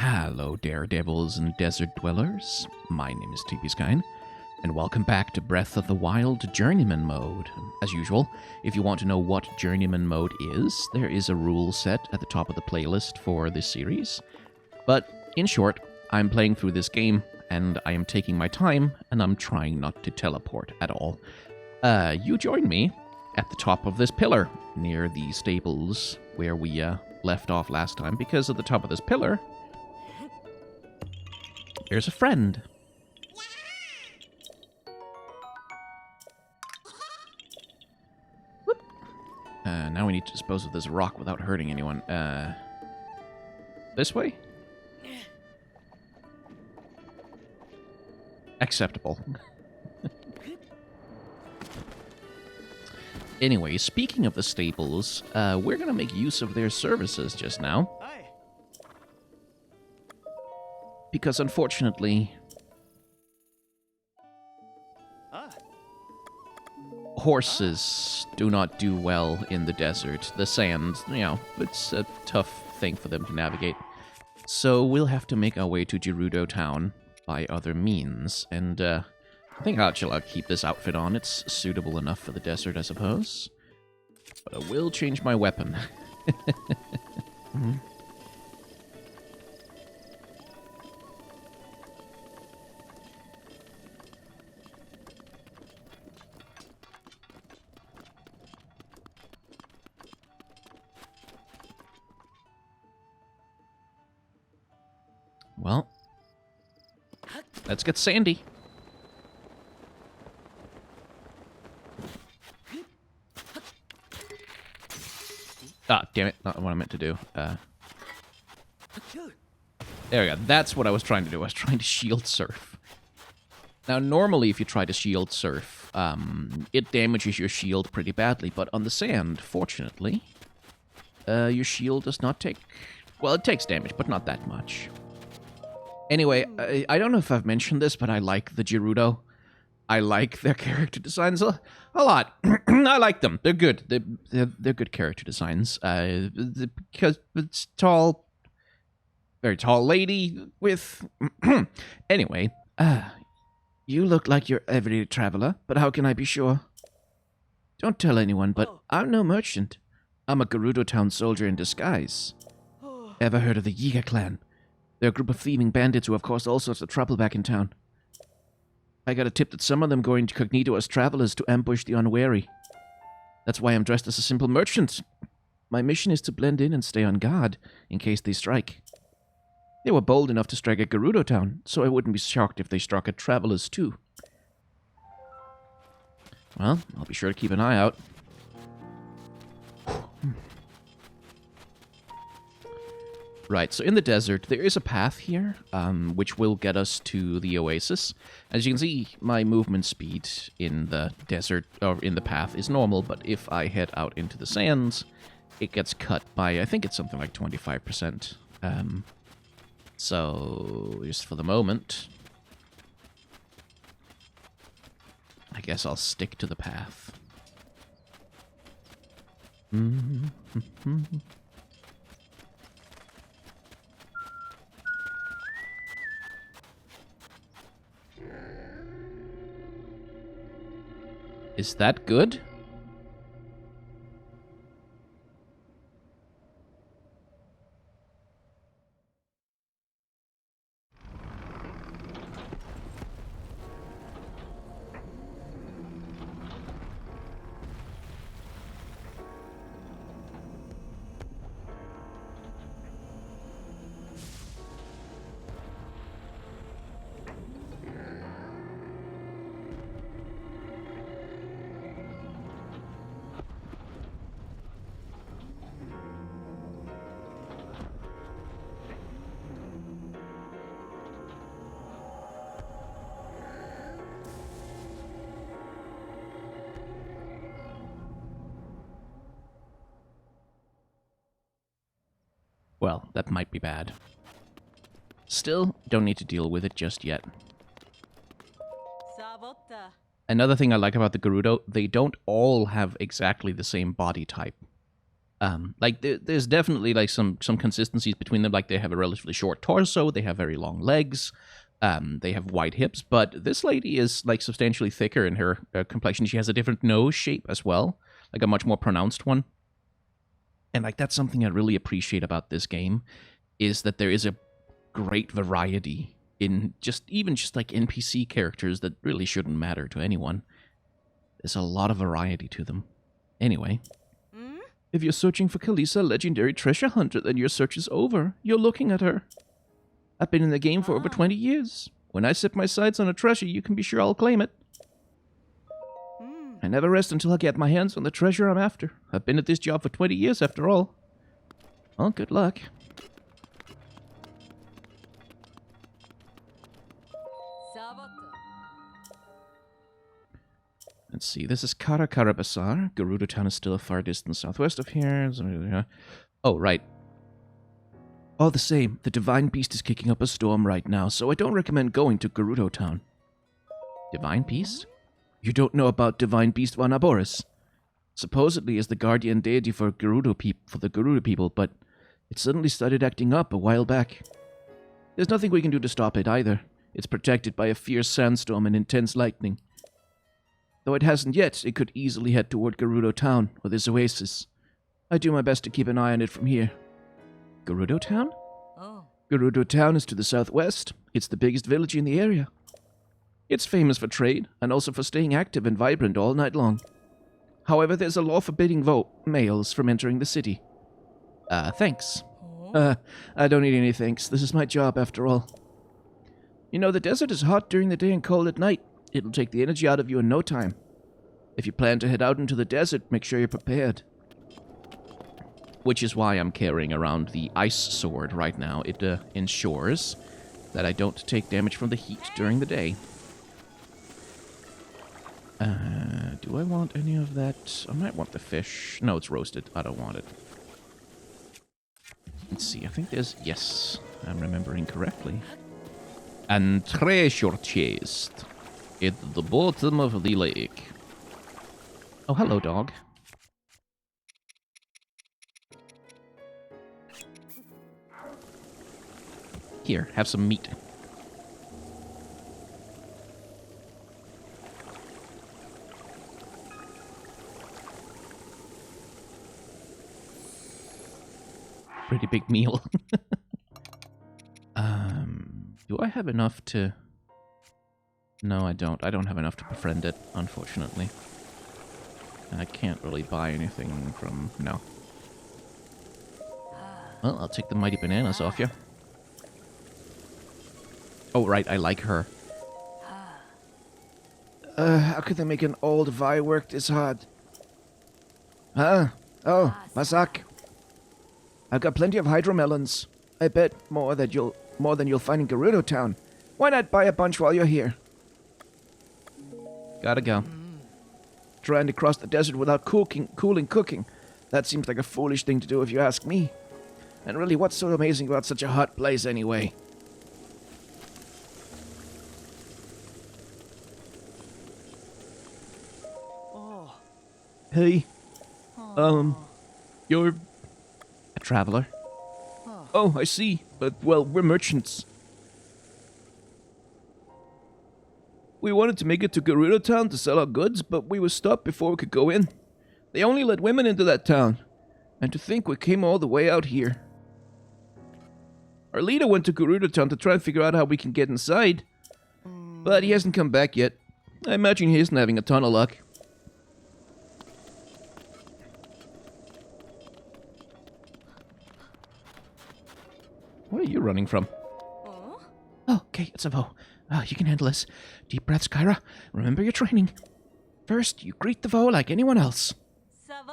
Hello, daredevils and desert dwellers. My name is TPSkine, and welcome back to Breath of the Wild Journeyman mode. As usual, if you want to know what Journeyman mode is, there is a rule set at the top of the playlist for this series. But in short, I'm playing through this game, and I am taking my time, and I'm trying not to teleport at all. You join me at the top of this pillar, near the stables where we left off last time, because at the top of this pillar, there's a friend. Whoop. Now we need to dispose of this rock without hurting anyone. This way? Acceptable. Anyway, speaking of the stables, we're going to make use of their services just now. Because unfortunately, horses do not do well in the desert. The sand, it's a tough thing for them to navigate. So we'll have to make our way to Gerudo Town by other means. And I think actually I'll keep this outfit on. It's suitable enough for the desert, I suppose. But I will change my weapon. Well, let's get Sandy. Ah, damn it. Not what I meant to do. There we go. That's what I was trying to do. I was trying to shield surf. Now, normally if you try to shield surf, it damages your shield pretty badly. But on the sand, fortunately, your shield does not take... Well, it takes damage, but not that much. Anyway, I don't know if I've mentioned this, but I like the Gerudo. I like their character designs a lot. I like them. They're good. They're good character designs. Because it's tall, very tall lady with... Anyway, you look like you're everyday traveler, but how can I be sure? Don't tell anyone, but I'm no merchant. I'm a Gerudo Town soldier in disguise. Ever heard of the Yiga clan? They're a group of thieving bandits who have caused all sorts of trouble back in town. I got a tip that some of them go incognito as travelers to ambush the unwary. That's why I'm dressed as a simple merchant. My mission is to blend in and stay on guard in case they strike. They were bold enough to strike at Gerudo Town, so I wouldn't be shocked if they struck at travelers too. Well, I'll be sure to keep an eye out. Right, so in the desert, there is a path here, which will get us to the oasis. As you can see, my movement speed in the desert, or in the path, is normal, but if I head out into the sands, it gets cut by, I think it's something like 25%. So, just for the moment, I guess I'll stick to the path. Is that good? Well, that might be bad. Still, don't need to deal with it just yet. Another thing I like about the Gerudo, they don't all have exactly the same body type. Like there's definitely like some consistencies between them. Like they have a relatively short torso, they have very long legs, they have wide hips. But this lady is like substantially thicker in her complexion. She has a different nose shape as well, like a much more pronounced one. And like that's something I really appreciate about this game, is that there is a great variety in even just like NPC characters that really shouldn't matter to anyone. There's a lot of variety to them. Anyway. If you're searching for Kalisa, legendary treasure hunter, then your search is over. You're looking at her. I've been in the game for over 20 years. When I set my sights on a treasure, you can be sure I'll claim it. I never rest until I get my hands on the treasure I'm after. I've been at this job for 20 years after all. Well, good luck. Let's see, this is Karakara Bazaar. Gerudo Town is still a far distance southwest of here. Oh, right. All the same, the Divine Beast is kicking up a storm right now, so I don't recommend going to Gerudo Town. Divine Beast? You don't know about Divine Beast Vanaboris. Supposedly is the guardian deity for the Gerudo people, but it suddenly started acting up a while back. There's nothing we can do to stop it either. It's protected by a fierce sandstorm and intense lightning. Though it hasn't yet, it could easily head toward Gerudo Town, or this oasis. I do my best to keep an eye on it from here. Gerudo Town? Oh. Gerudo Town is to the southwest. It's the biggest village in the area. It's famous for trade, and also for staying active and vibrant all night long. However, there's a law forbidding males from entering the city. Thanks. I don't need any thanks. This is my job, after all. You know, the desert is hot during the day and cold at night. It'll take the energy out of you in no time. If you plan to head out into the desert, make sure you're prepared. Which is why I'm carrying around the ice sword right now. It ensures that I don't take damage from the heat during the day. Do I want any of that? I might want the fish. No, it's roasted. I don't want it. Let's see, I think there's... Yes, I'm remembering correctly. And treasure chest at the bottom of the lake. Oh, hello, dog. Here, have some meat. Pretty big meal. Do I have enough to... No, I don't. I don't have enough to befriend it, unfortunately. And I can't really buy anything from... No. Well, I'll take the mighty bananas off you. Oh, right, I like her. How could they make an old Vi work this hard? Huh? Oh, Masak. I've got plenty of hydromelons. I bet more than you'll find in Gerudo Town. Why not buy a bunch while you're here? Gotta go. Trying to cross the desert without cooling cooking. That seems like a foolish thing to do if you ask me. And really, what's so amazing about such a hot place anyway? Oh. Hey. You're a traveler. Oh, I see. But, well, we're merchants. We wanted to make it to Gerudo Town to sell our goods, but we were stopped before we could go in. They only let women into that town. And to think we came all the way out here. Our leader went to Gerudo Town to try and figure out how we can get inside. But he hasn't come back yet. I imagine he isn't having a ton of luck. Where are you running from? Oh, okay, it's a Vo. You can handle this. Deep breaths, Kyra. Remember your training. First, you greet the Vo like anyone else.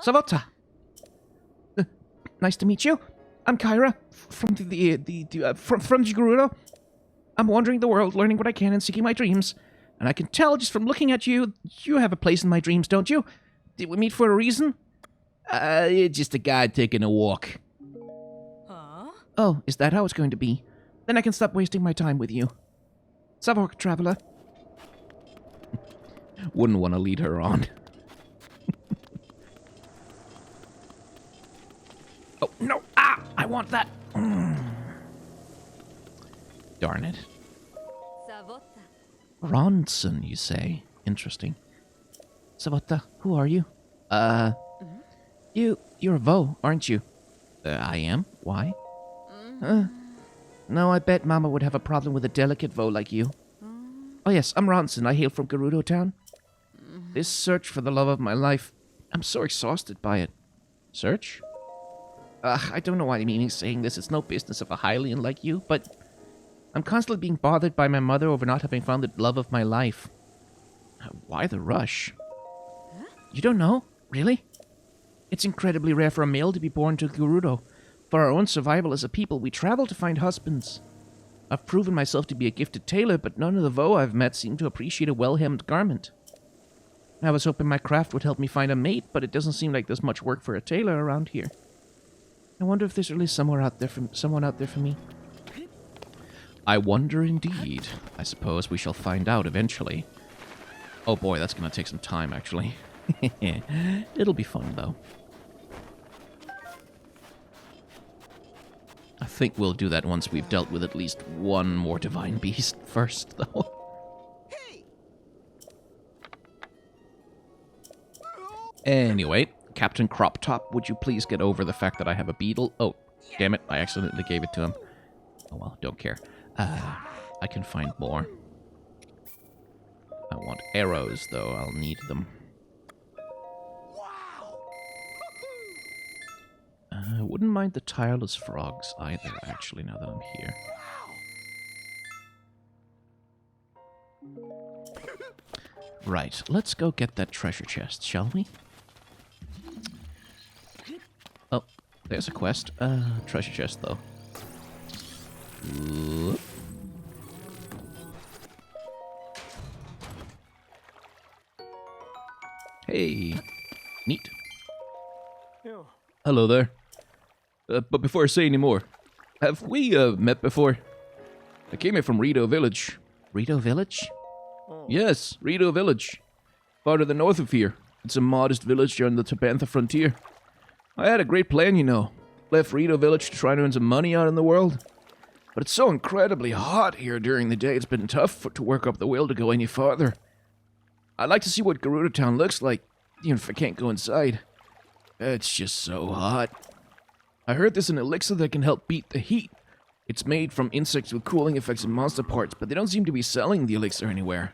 Savota. Nice to meet you. I'm Kyra from from Gerudo. I'm wandering the world, learning what I can and seeking my dreams. And I can tell just from looking at you, you have a place in my dreams, don't you? Did we meet for a reason? You're just a guy taking a walk. Oh, is that how it's going to be? Then I can stop wasting my time with you. Savok, traveler. Wouldn't want to lead her on. want that. Darn it. Ronson, you say? Interesting. Savota, who are you? You're a Vo, aren't you? I am? Why? No, I bet Mama would have a problem with a delicate Vo like you. Oh yes, I'm Ronson. I hail from Gerudo Town. This search for the love of my life, I'm so exhausted by it. Search? I don't know why I'm saying this. It's no business of a Hylian like you, but I'm constantly being bothered by my mother over not having found the love of my life. Why the rush? You don't know? Really? It's incredibly rare for a male to be born to Gerudo. For our own survival as a people, we travel to find husbands. I've proven myself to be a gifted tailor, but none of the Vo I've met seem to appreciate a well-hemmed garment. I was hoping my craft would help me find a mate, but it doesn't seem like there's much work for a tailor around here. I wonder if there's really someone out there for me. I wonder indeed. I suppose we shall find out eventually. Oh boy, that's gonna take some time, actually. It'll be fun, though. I think we'll do that once we've dealt with at least one more divine beast first, though. Anyway, Captain Crop Top, would you please get over the fact that I have a beetle? Oh, damn it, I accidentally gave it to him. Oh well, don't care. I can find more. I want arrows, though. I'll need them. I wouldn't mind the tireless frogs either, actually, now that I'm here. Right, let's go get that treasure chest, shall we? Oh, there's a quest. Treasure chest, though. Ooh. Hey, neat. Hello there. But before I say any more, have we met before? I came here from Gerudo Village. Gerudo Village? Yes, Gerudo Village. Farther the north of here. It's a modest village on the Tabantha frontier. I had a great plan, you know. Left Gerudo Village to try and earn some money out in the world. But it's so incredibly hot here during the day, it's been tough to work up the will to go any farther. I'd like to see what Gerudo Town looks like, even if I can't go inside. It's just so hot. I heard there's an elixir that can help beat the heat. It's made from insects with cooling effects and monster parts, but they don't seem to be selling the elixir anywhere.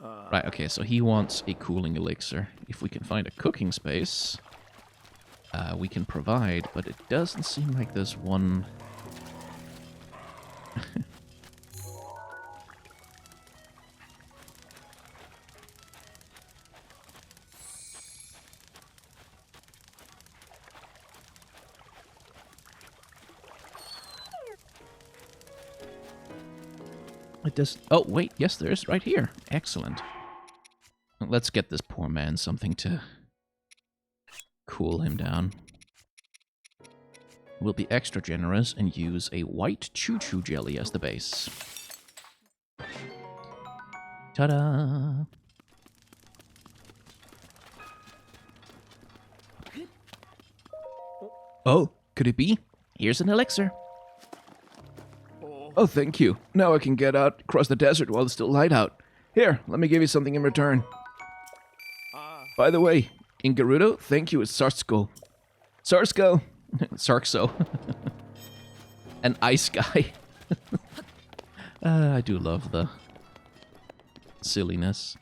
Right, okay, so he wants a cooling elixir. If we can find a cooking space, we can provide, but it doesn't seem like there's one. It does. Oh, wait. Yes, there is right here. Excellent. Let's get this poor man something to cool him down. We'll be extra generous and use a white choo-choo jelly as the base. Ta-da! Oh, could it be? Here's an elixir. Oh, thank you. Now I can get out across the desert while it's still light out. Here, let me give you something in return. By the way, in Gerudo, thank you is Sarsko. Sarsko! Sarkso. An ice guy. I do love the silliness.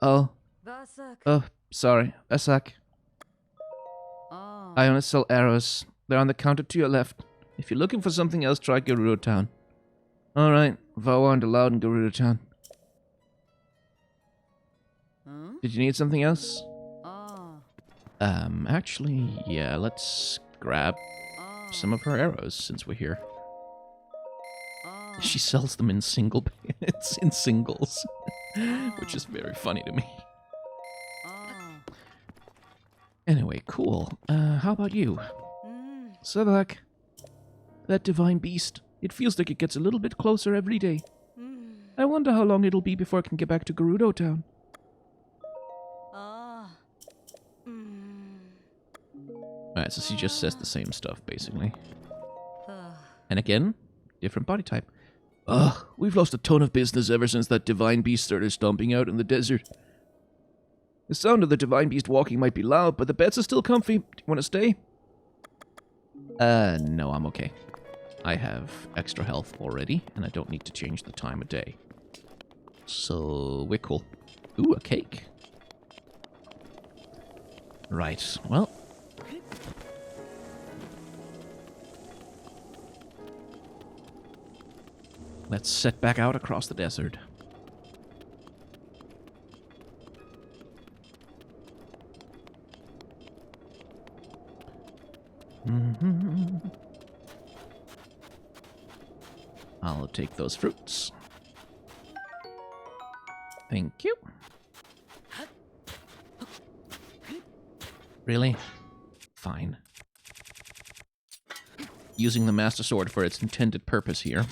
Oh. Oh, sorry. Asak. I only sell arrows. They're on the counter to your left. If you're looking for something else, try Gerudo Town. Alright, Vo aren't allowed in Gerudo Town. Did you need something else? Actually, yeah, let's grab some of her arrows since we're here. She sells them in singles, which is very funny to me. Anyway, cool. How about you? Savak. That divine beast. It feels like it gets a little bit closer every day. I wonder how long it'll be before I can get back to Gerudo Town. Alright, so she just says the same stuff, basically. And again, different body type. Ugh, we've lost a ton of business ever since that divine beast started stomping out in the desert. The sound of the divine beast walking might be loud, but the beds are still comfy. Do you want to stay? No, I'm okay. I have extra health already, and I don't need to change the time of day. So, we're cool. Ooh, a cake. Right, well. Let's set back out across the desert. I'll take those fruits. Thank you. Really? Fine. Using the Master Sword for its intended purpose here.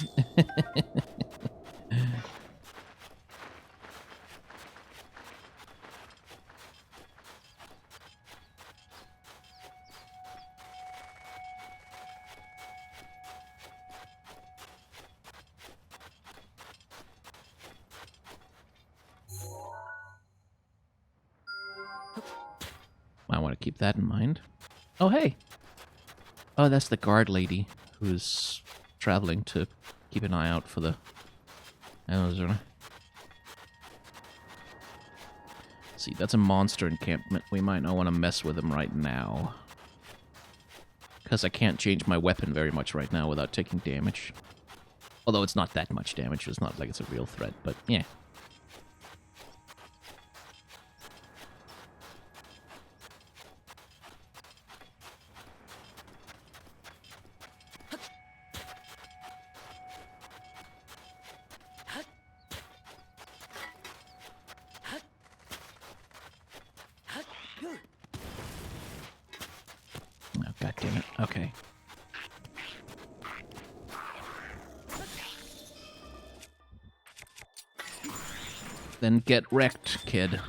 I want to keep that in mind. Oh, hey! Oh, that's the guard lady who's traveling to keep an eye out for the... See, that's a monster encampment. We might not want to mess with him right now. Because I can't change my weapon very much right now without taking damage. Although it's not that much damage. It's not like it's a real threat, but yeah. Oh, God damn it. Okay. Then get wrecked, kid.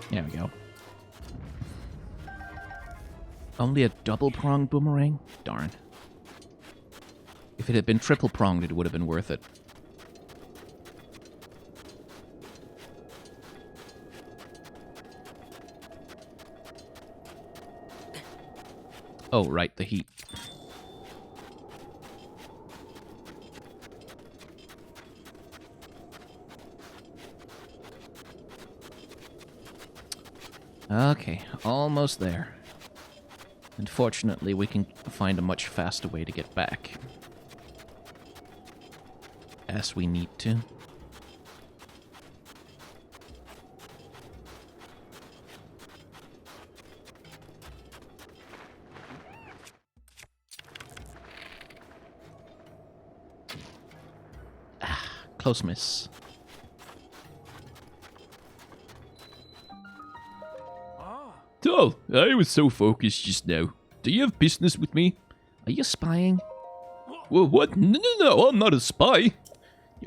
There we go. Only a double-pronged boomerang? Darn. If it had been triple-pronged, it would have been worth it. Oh, right, the heat. Okay, almost there. Unfortunately, we can find a much faster way to get back. As we need to. Close miss. Oh, I was so focused just now. Do you have business with me? Are you spying? Well, what? No, I'm not a spy.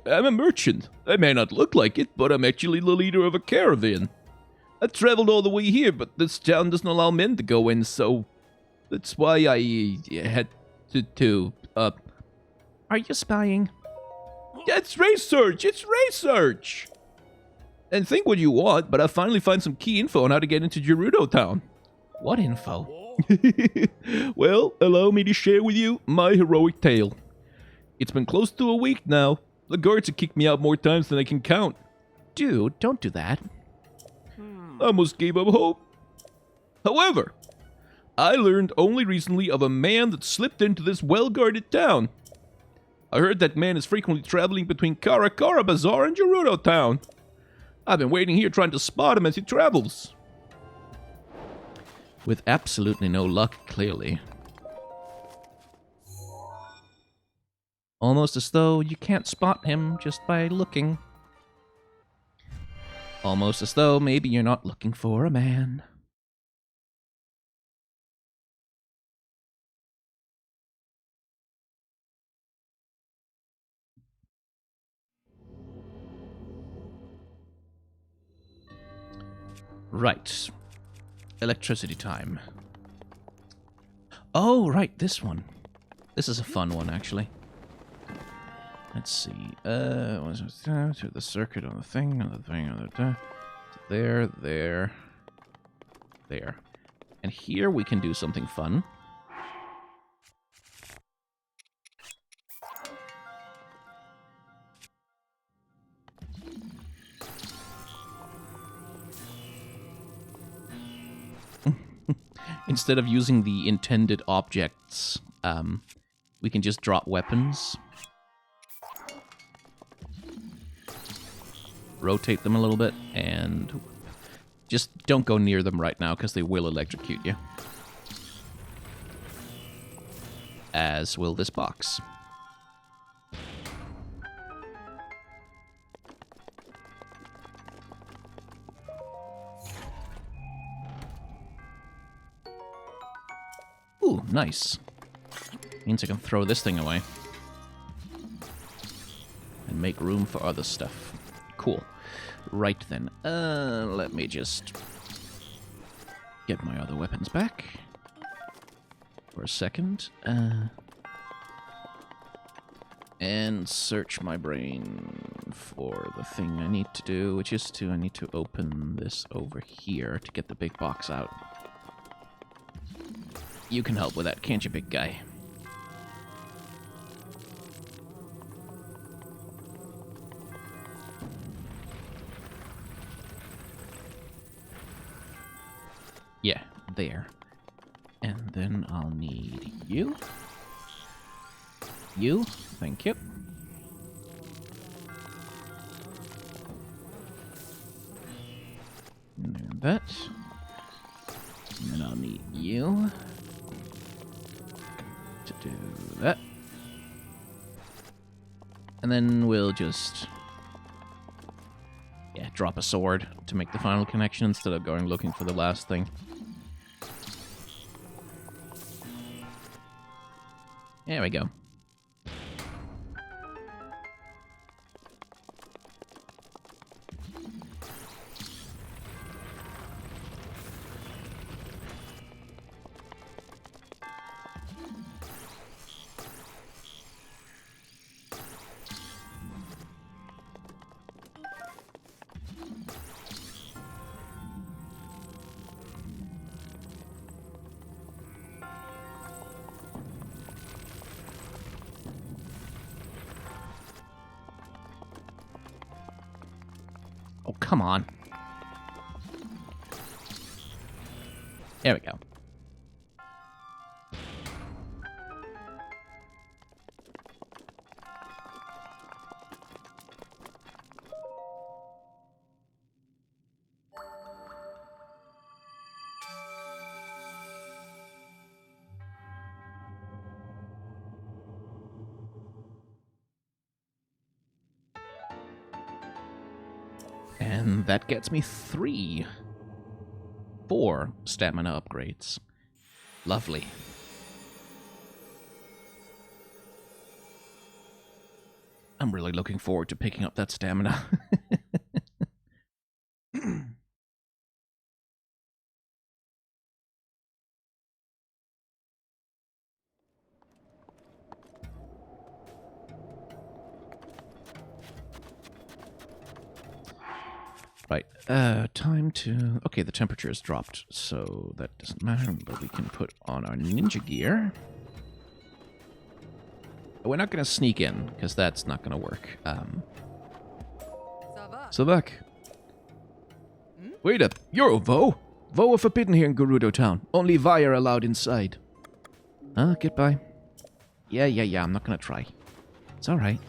I'm a merchant. I may not look like it, but I'm actually the leader of a caravan. I traveled all the way here, but this town doesn't allow men to go in, so that's why I had to. Are you spying? It's research! It's research! And think what you want, but I finally found some key info on how to get into Gerudo Town. What info? Well, allow me to share with you my heroic tale. It's been close to a week now. The guards have kicked me out more times than I can count. Dude, don't do that. I almost gave up hope. However, I learned only recently of a man that slipped into this well-guarded town. I heard that man is frequently traveling between Karakara Bazaar and Gerudo Town. I've been waiting here trying to spot him as he travels. With absolutely no luck, clearly. Almost as though you can't spot him just by looking. Almost as though maybe you're not looking for a man. Right. Electricity time. Oh, right, this one. This is a fun one, actually. Let's see. To the circuit on the thing, there, there, there. And here we can do something fun. Instead of using the intended objects, we can just drop weapons. Rotate them a little bit, and just don't go near them right now, because they will electrocute you. As will this box. Ooh, nice. Means I can throw this thing away. And make room for other stuff. Cool. Right then. Let me just get my other weapons back. For a second. And search my brain for the thing I need to do, which is I need to open this over here to get the big box out. You can help with that, can't you, big guy? Yeah, there. And then I'll need you. You, thank you. And then that. And then I'll need you. To do that. And then we'll just... yeah, drop a sword to make the final connection instead of going looking for the last thing. There we go. Oh, come on. There we go. And that gets me 4 stamina upgrades. Lovely. I'm really looking forward to picking up that stamina. Right, time to... okay, the temperature has dropped, so that doesn't matter, but we can put on our ninja gear. We're not going to sneak in, because that's not going to work. Savak. Wait up, you're a Vo? Vo are forbidden here in Gerudo Town. Only Vi are allowed inside. Get by. Yeah, I'm not going to try. It's alright.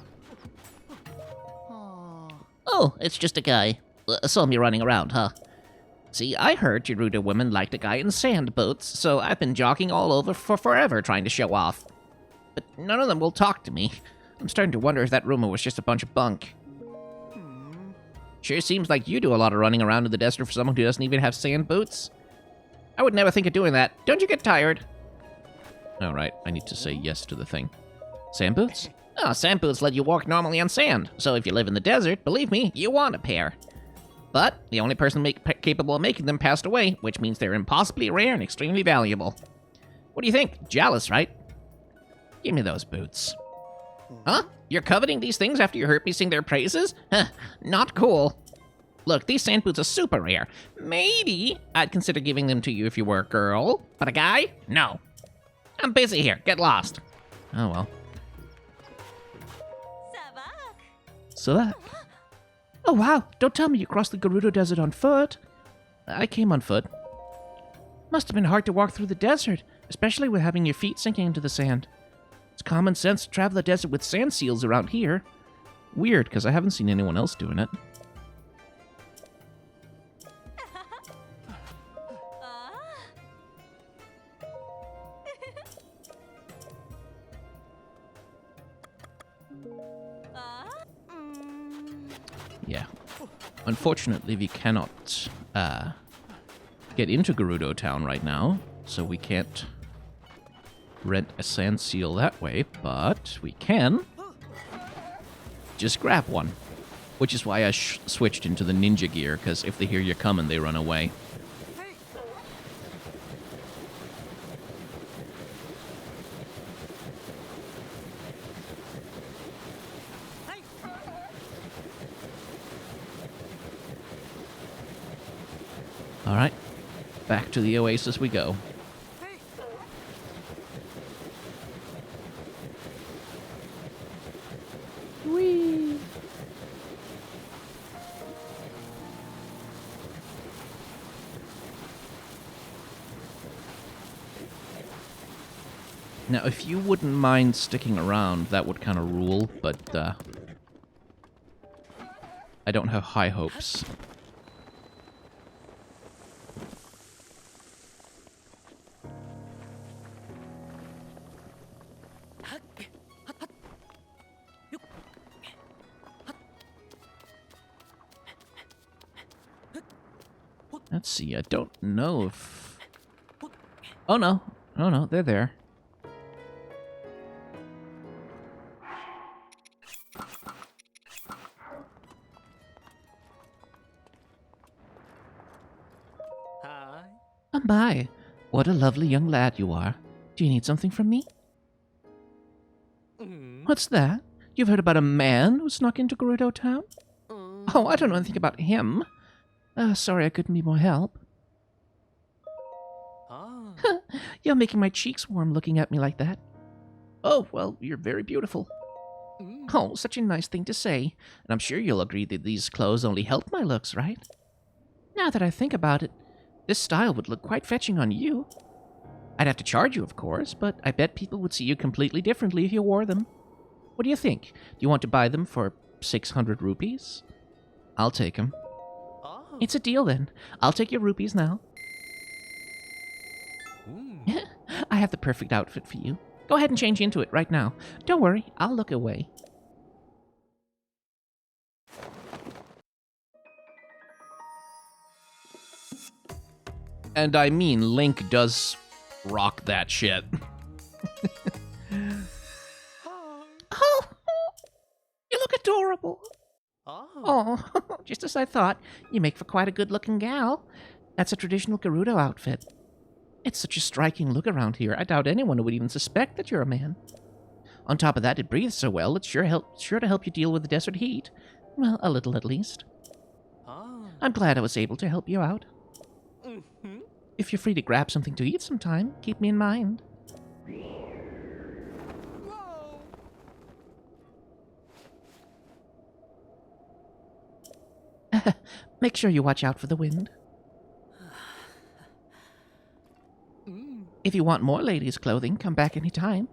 Oh, it's just a guy. Saw me running around, huh? See, I heard Gerudo women liked a guy in sand boots, so I've been jogging all over for forever trying to show off. But none of them will talk to me. I'm starting to wonder if that rumor was just a bunch of bunk. Sure seems like you do a lot of running around in the desert for someone who doesn't even have sand boots. I would never think of doing that. Don't you get tired? Alright, I need to say yes to the thing. Sand boots? Oh, sand boots let you walk normally on sand, so if you live in the desert, believe me, you want a pair. But the only person capable of making them passed away, which means they're impossibly rare and extremely valuable. What do you think? Jealous, right? Give me those boots. Huh? You're coveting these things after you heard me sing their praises? Huh, not cool. Look, these sand boots are super rare. Maybe I'd consider giving them to you if you were a girl. But a guy? No. I'm busy here. Get lost. Oh, well. Savak. Oh, wow. Don't tell me you crossed the Gerudo Desert on foot. I came on foot. Must have been hard to walk through the desert, especially with having your feet sinking into the sand. It's common sense to travel the desert with sand seals around here. Weird, because I haven't seen anyone else doing it. Yeah. Unfortunately, we cannot get into Gerudo Town right now, so we can't rent a sand seal that way, but we can just grab one. Which is why I switched into the ninja gear, because if they hear you coming, they run away. Alright, back to the oasis we go. Whee! Now, if you wouldn't mind sticking around, that would kind of rule, but I don't have high hopes. Let's see, I don't know if... Oh no, oh no, they're there. Hi. Oh my, what a lovely young lad you are. Do you need something from me? What's that? You've heard about a man who snuck into Gerudo Town? Oh, I don't know anything about him. Sorry I couldn't be more help. You're making my cheeks warm looking at me like that. Oh, well, you're very beautiful. Oh, such a nice thing to say. And I'm sure you'll agree that these clothes only help my looks, right? Now that I think about it, this style would look quite fetching on you. I'd have to charge you, of course, but I bet people would see you completely differently if you wore them. What do you think? Do you want to buy them for 600 rupees? I'll take them. It's a deal then. I'll take your rupees now. I have the perfect outfit for you. Go ahead and change into it right now. Don't worry, I'll look away. And I mean, Link does rock that shit. Oh, you look adorable. Oh, just as I thought. You make for quite a good-looking gal. That's a traditional Gerudo outfit. It's such a striking look around here. I doubt anyone would even suspect that you're a man. On top of that, it breathes so well, it's sure to help you deal with the desert heat. Well, a little at least. I'm glad I was able to help you out. If you're free to grab something to eat sometime, keep me in mind. Make sure you watch out for the wind. If you want more ladies' clothing, come back anytime.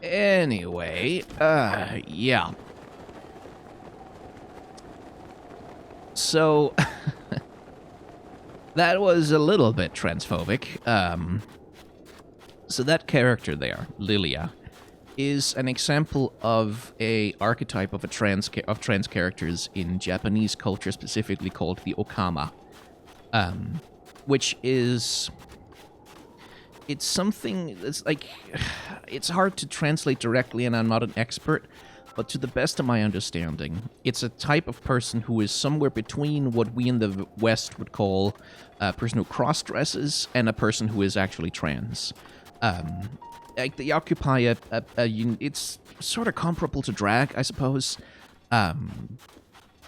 Anyway, yeah. So, that was a little bit transphobic. So that character there, Lilia, is an example of a archetype of trans characters in Japanese culture, specifically called the Okama, which is, it's something that's like, it's hard to translate directly, and I'm not an expert, but to the best of my understanding, it's a type of person who is somewhere between what we in the West would call a person who cross-dresses and a person who is actually trans. Like they occupy it's sort of comparable to drag, I suppose.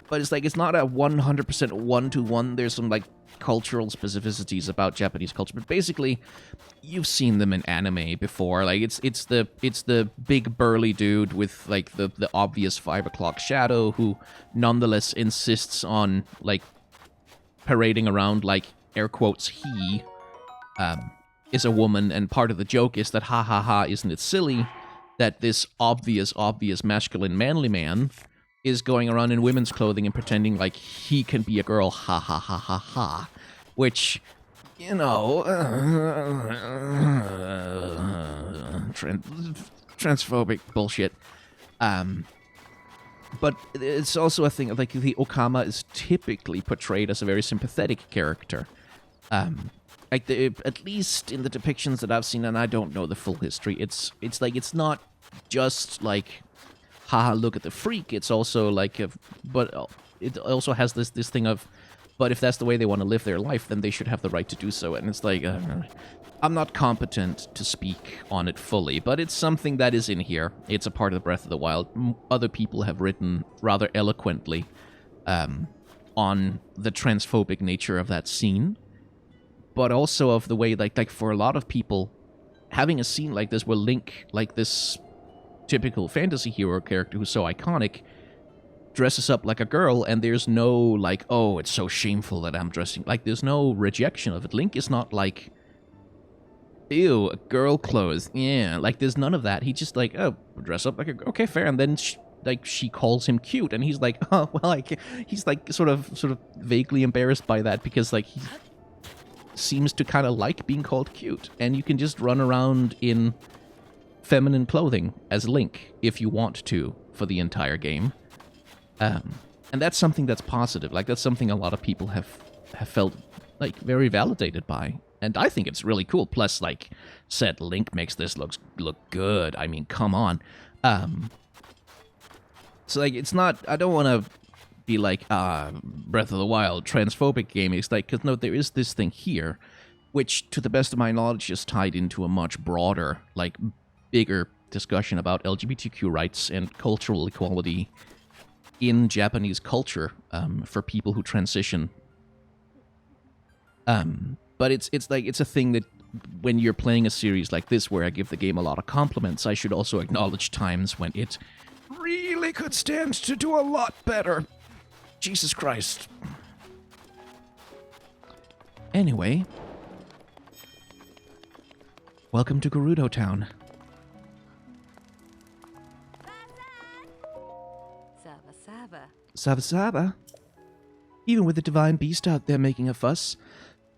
But it's like, it's not a 100% one-to-one. There's some, like, cultural specificities about Japanese culture. But basically, you've seen them in anime before. Like, it's the big burly dude with, like, the obvious 5 o'clock shadow who nonetheless insists on, like, parading around like, air quotes, he is a woman. And part of the joke is that, ha ha ha, isn't it silly that this obvious masculine manly man is going around in women's clothing and pretending like he can be a girl, ha ha ha ha ha. Which, you know, transphobic bullshit. But it's also a thing, like the Okama is typically portrayed as a very sympathetic character. Like at least in the depictions that I've seen, and I don't know the full history, it's like, it's not just like, haha, look at the freak. It's also like, but it also has this thing of, but if that's the way they want to live their life, then they should have the right to do so. And it's like, I'm not competent to speak on it fully, but it's something that is in here. It's a part of the Breath of the Wild. Other people have written rather eloquently on the transphobic nature of that scene, but also of the way, like for a lot of people, having a scene like this where Link, like this typical fantasy hero character who's so iconic, dresses up like a girl, and there's no, like, oh, it's so shameful that I'm dressing. Like, there's no rejection of it. Link is not like, ew, girl clothes, yeah. Like, there's none of that. He just like, oh, dress up like a girl. Okay, fair. And then, she calls him cute, and he's like, oh, well, he's like sort of vaguely embarrassed by that, because, like, he seems to kind of like being called cute. And you can just run around in feminine clothing as Link if you want to for the entire game, and that's something that's positive. Like, that's something a lot of people have felt like very validated by, and I think it's really cool. Plus, like said, Link makes this look good. I mean, come on. So like, it's not, I don't want to be like Breath of the Wild transphobic game. It's like, because no, there is this thing here which, to the best of my knowledge, is tied into a much broader, like, bigger discussion about LGBTQ rights and cultural equality in Japanese culture for people who transition. But it's a thing that when you're playing a series like this, where I give the game a lot of compliments, I should also acknowledge times when it really could stand to do a lot better. Jesus Christ. Anyway, welcome to Gerudo Town. Saba Saba. Even with the divine beast out there making a fuss,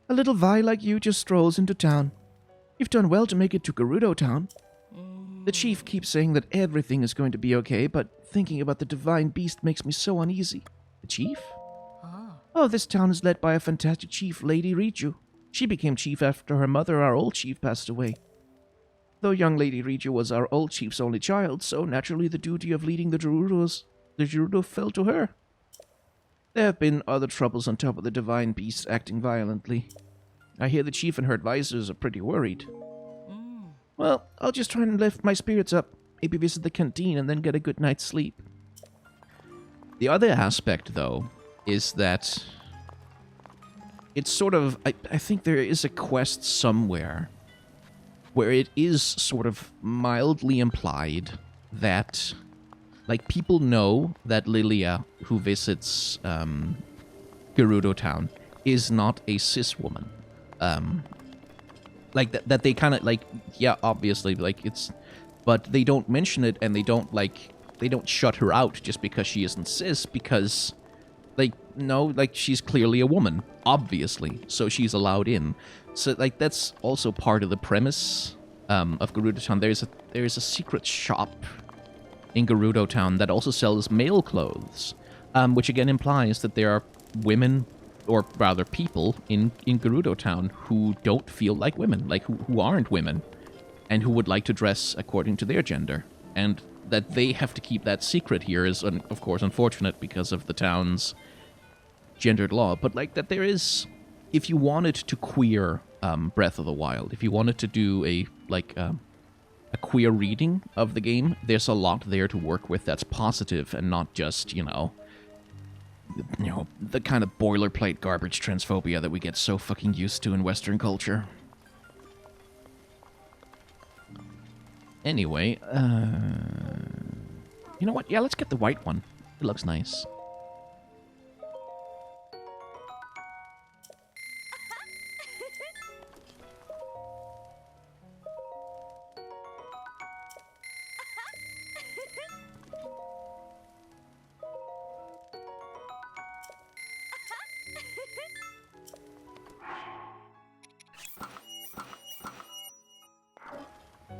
a little Vi like you just strolls into town. You've done well to make it to Gerudo Town. The chief keeps saying that everything is going to be okay, but thinking about the divine beast makes me so uneasy. The chief? Oh, this town is led by a fantastic chief, Lady Riju. She became chief after her mother, our old chief, passed away. Though young Lady Riju was our old chief's only child, so naturally the duty of leading the Gerudo fell to her. There have been other troubles on top of the divine beast acting violently. I hear the chief and her advisors are pretty worried. Well, I'll just try and lift my spirits up, maybe visit the canteen and then get a good night's sleep. The other aspect, though, is that it's sort of, I think there is a quest somewhere where it is sort of mildly implied that, like, people know that Lilia, who visits Gerudo Town, is not a cis woman. Like, that they kind of, like, yeah, obviously, like, it's, but they don't mention it, and they don't, like, they don't shut her out just because she isn't cis, because, like, no, like, she's clearly a woman, obviously, so she's allowed in. So, like, that's also part of the premise of Gerudo Town. There's a secret shop in Gerudo Town that also sells male clothes, which again implies that there are women, or rather people, in Gerudo Town who don't feel like women, like who aren't women, and who would like to dress according to their gender. And that they have to keep that secret here is, of course, unfortunate because of the town's gendered law. But, like, that there is... If you wanted to queer Breath of the Wild, if you wanted to do a queer reading of the game, there's a lot there to work with that's positive and not just, you know, the kind of boilerplate garbage transphobia that we get so fucking used to in Western culture. Anyway, you know what? Yeah, let's get the white one. It looks nice.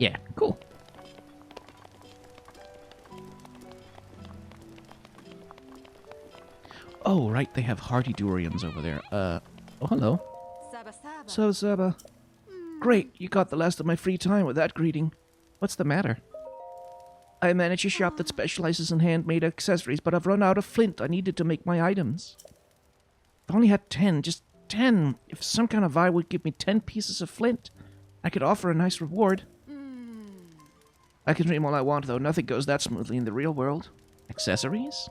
Yeah, cool. Oh, right, they have hardy durians over there. Oh, hello. So, Saba. Great, you got the last of my free time with that greeting. What's the matter? I manage a shop that specializes in handmade accessories, but I've run out of flint I needed to make my items. I only had 10, just 10. If some kind of guy would give me 10 pieces of flint, I could offer a nice reward. I can dream all I want, though. Nothing goes that smoothly in the real world. Accessories?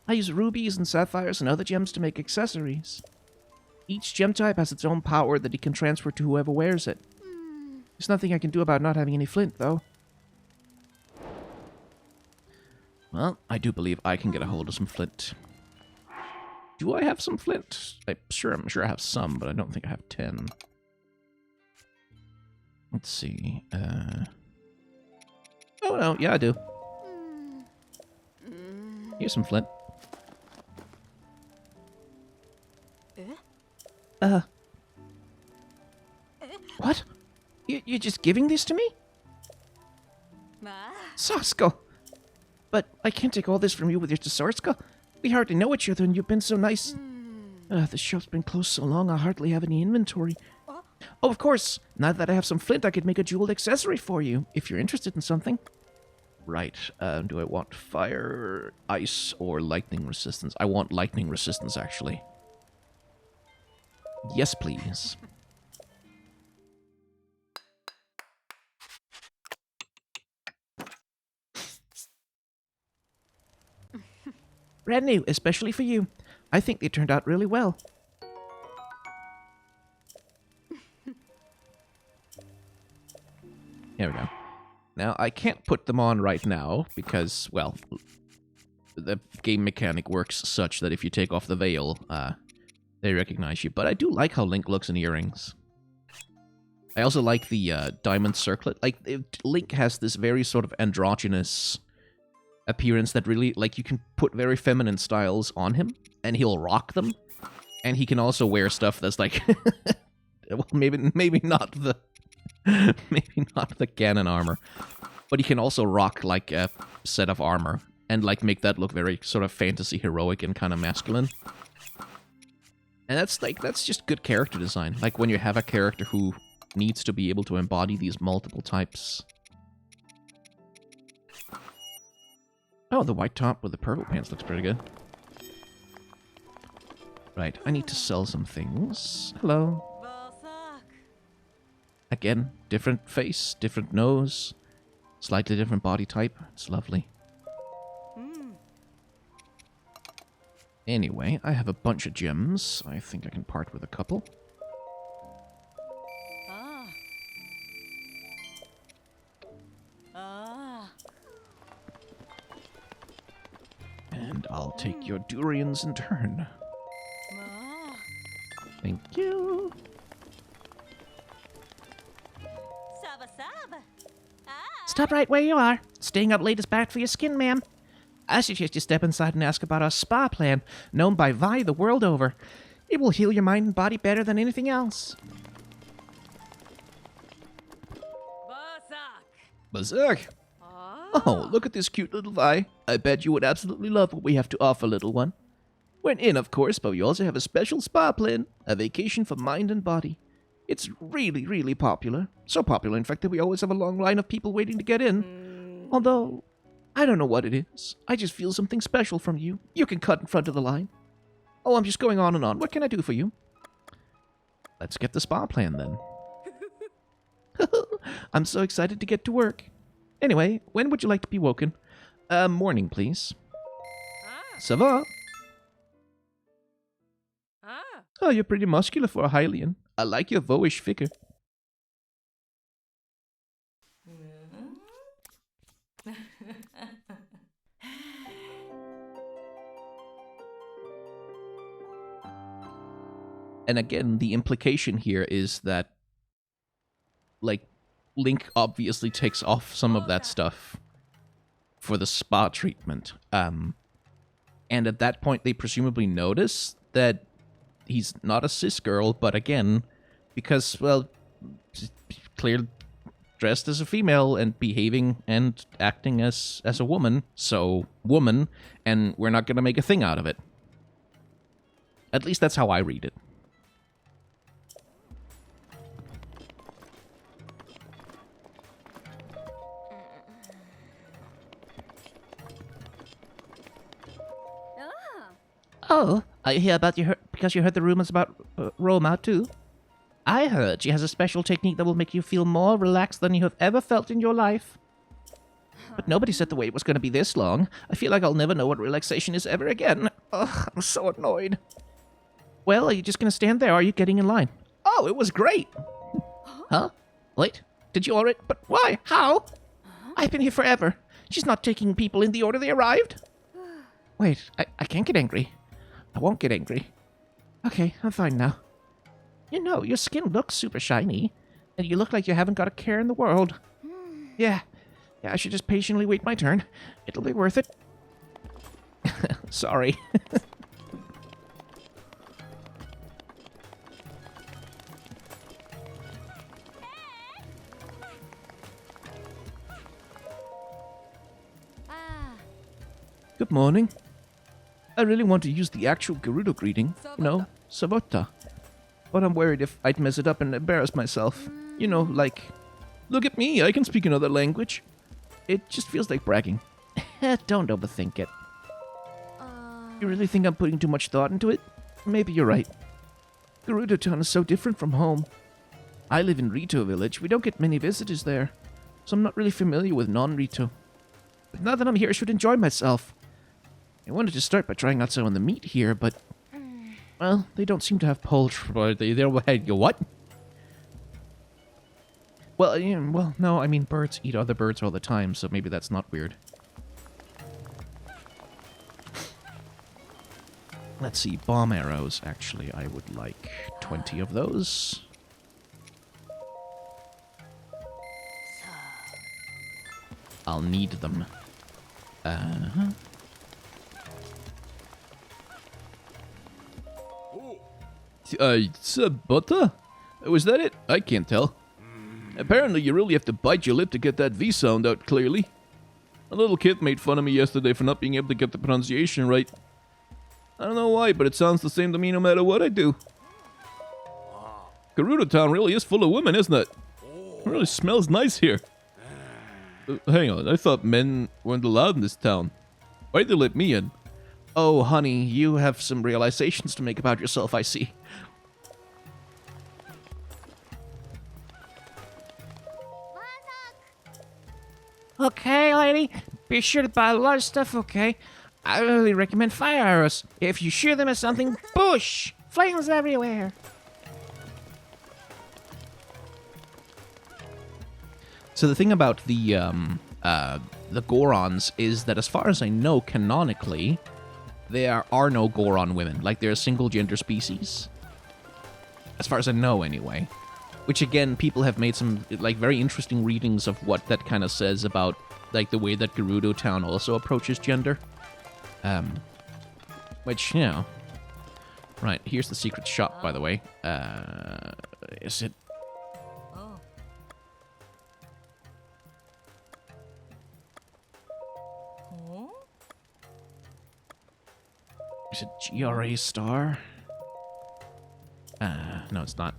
I use rubies and sapphires and other gems to make accessories. Each gem type has its own power that it can transfer to whoever wears it. There's nothing I can do about not having any flint, though. Well, I do believe I can get a hold of some flint. Do I have some flint? I'm sure I have some, but I don't think I have 10. Let's see. Oh, no. Yeah, I do. Here's some flint. What? You're just giving this to me? Sasko! But I can't take all this from you with your Tesorska. We hardly know each other and you've been so nice. The shop's been closed so long I hardly have any inventory. Oh, of course. Now that I have some flint, I could make a jeweled accessory for you, if you're interested in something. Right. Do I want fire, ice, or lightning resistance? I want lightning resistance, actually. Yes, please. Brand new, especially for you. I think they turned out really well. Here we go. Now, I can't put them on right now because, well, the game mechanic works such that if you take off the veil, they recognize you. But I do like how Link looks in earrings. I also like the diamond circlet. Like, Link has this very sort of androgynous appearance that really, like, you can put very feminine styles on him, and he'll rock them. And he can also wear stuff that's like, well, maybe not the, maybe not the Ganon armor, but he can also rock like a set of armor and like make that look very sort of fantasy heroic and kind of masculine. And that's just good character design. Like when you have a character who needs to be able to embody these multiple types. Oh, the white top with the purple pants looks pretty good. Right, I need to sell some things. Hello. Again, different face, different nose, slightly different body type. It's lovely. Anyway, I have a bunch of gems. I think I can part with a couple. And I'll take your durians in turn. Thank you. Stop right where you are. Staying up late is bad for your skin, ma'am. I suggest you step inside and ask about our spa plan, known by Vi the world over. It will heal your mind and body better than anything else. Berserk! Oh, look at this cute little Vi. I bet you would absolutely love what we have to offer, little one. We're in, of course, but we also have a special spa plan, a vacation for mind and body. It's really, really popular. So popular, in fact, that we always have a long line of people waiting to get in. Although, I don't know what it is. I just feel something special from you. You can cut in front of the line. Oh, I'm just going on and on. What can I do for you? Let's get the spa plan then. I'm so excited to get to work. Anyway, when would you like to be woken? Morning, please. Ça va? Oh, you're pretty muscular for a Hylian. I like your voish figure. And again, the implication here is that, like, Link obviously takes off some of that stuff for the spa treatment. And at that point, they presumably notice that he's not a cis girl, but again, because, well, clearly dressed as a female and behaving and acting as a woman, so woman, and we're not going to make a thing out of it. At least that's how I read it. Oh, I hear about you because you heard the rumors about Roma, too. I heard she has a special technique that will make you feel more relaxed than you have ever felt in your life. But nobody said the wait was going to be this long. I feel like I'll never know what relaxation is ever again. Ugh, I'm so annoyed. Well, are you just going to stand there, or are you getting in line? Oh, it was great! Huh? Wait, did you already? But why? How? I've been here forever. She's not taking people in the order they arrived. Wait, I can't get angry. I won't get angry. Okay, I'm fine now. You know, your skin looks super shiny, and you look like you haven't got a care in the world. Yeah, I should just patiently wait my turn. It'll be worth it. Sorry. Good morning. I really want to use the actual Gerudo greeting, you know, Savota. But I'm worried if I'd mess it up and embarrass myself. You know, like, look at me, I can speak another language. It just feels like bragging. Don't overthink it. You really think I'm putting too much thought into it? Maybe you're right. Gerudo Town is so different from home. I live in Rito Village. We don't get many visitors there, so I'm not really familiar with non-Rito. But now that I'm here, I should enjoy myself. I wanted to start by trying out some of the meat here, but, well, they don't seem to have poultry. They're what? Well, no, I mean, birds eat other birds all the time, so maybe that's not weird. Let's see, bomb arrows. Actually, I would like 20 of those. I'll need them. Butter? Was that it? I can't tell. Apparently you really have to bite your lip to get that V sound out clearly. A little kid made fun of me yesterday for not being able to get the pronunciation right. I don't know why, but it sounds the same to me no matter what I do. Gerudo Town really is full of women, isn't it? It really smells nice here. Hang on, I thought men weren't allowed in this town. Why'd they let me in? Oh, honey, you have some realizations to make about yourself, I see. Okay, lady. Be sure to buy a lot of stuff, okay? I really recommend fire arrows. If you shoot them at something, boosh! Flames everywhere. So the thing about the Gorons is that, as far as I know, canonically, there are no Goron women. Like, they're a single gender species. As far as I know, anyway. Which, again, people have made some, like, very interesting readings of what that kind of says about, like, the way that Gerudo Town also approaches gender. Which, you know. Right, here's the secret shop, by the way. Is it... Is it GRA star? No, it's not.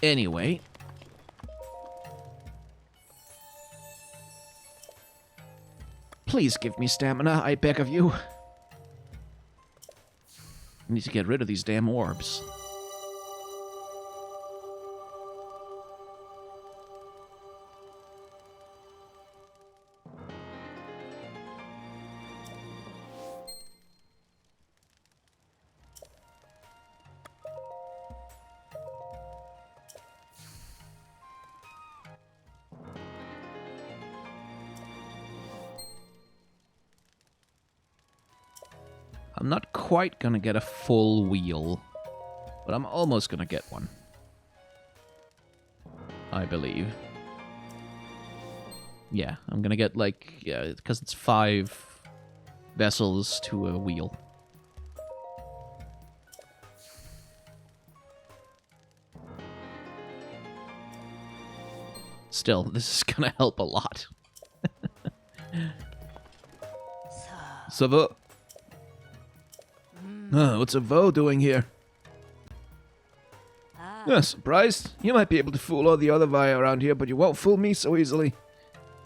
Anyway. Please give me stamina, I beg of you. I need to get rid of these damn orbs. I'm not quite gonna get a full wheel, but I'm almost gonna get one. I believe. Yeah, I'm gonna get like, yeah, because it's 5 vessels to a wheel. Still, this is gonna help a lot. Savo. What's a Vo doing here? Surprised? You might be able to fool all the other Vi around here, but you won't fool me so easily.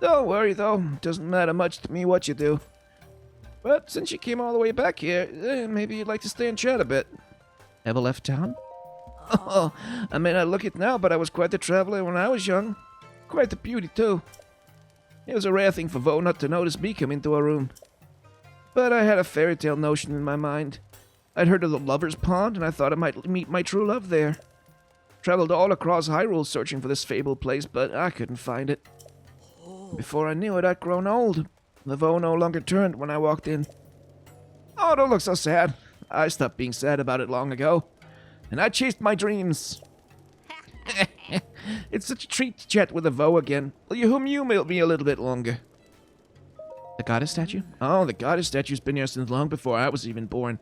Don't worry, though. It doesn't matter much to me what you do. But since you came all the way back here, maybe you'd like to stay and chat a bit. Ever left town? Oh, I may not look it now, but I was quite the traveler when I was young. Quite the beauty, too. It was a rare thing for Vo not to notice me come into a room. But I had a fairy tale notion in my mind. I'd heard of the Lover's Pond, and I thought I might meet my true love there. Traveled all across Hyrule searching for this fabled place, but I couldn't find it. Before I knew it, I'd grown old. The Vo no longer turned when I walked in. Oh, don't look so sad. I stopped being sad about it long ago. And I chased my dreams. It's such a treat to chat with a Vo again. Will you humor me a little bit longer? The goddess statue? Oh, the goddess statue's been here since long before I was even born.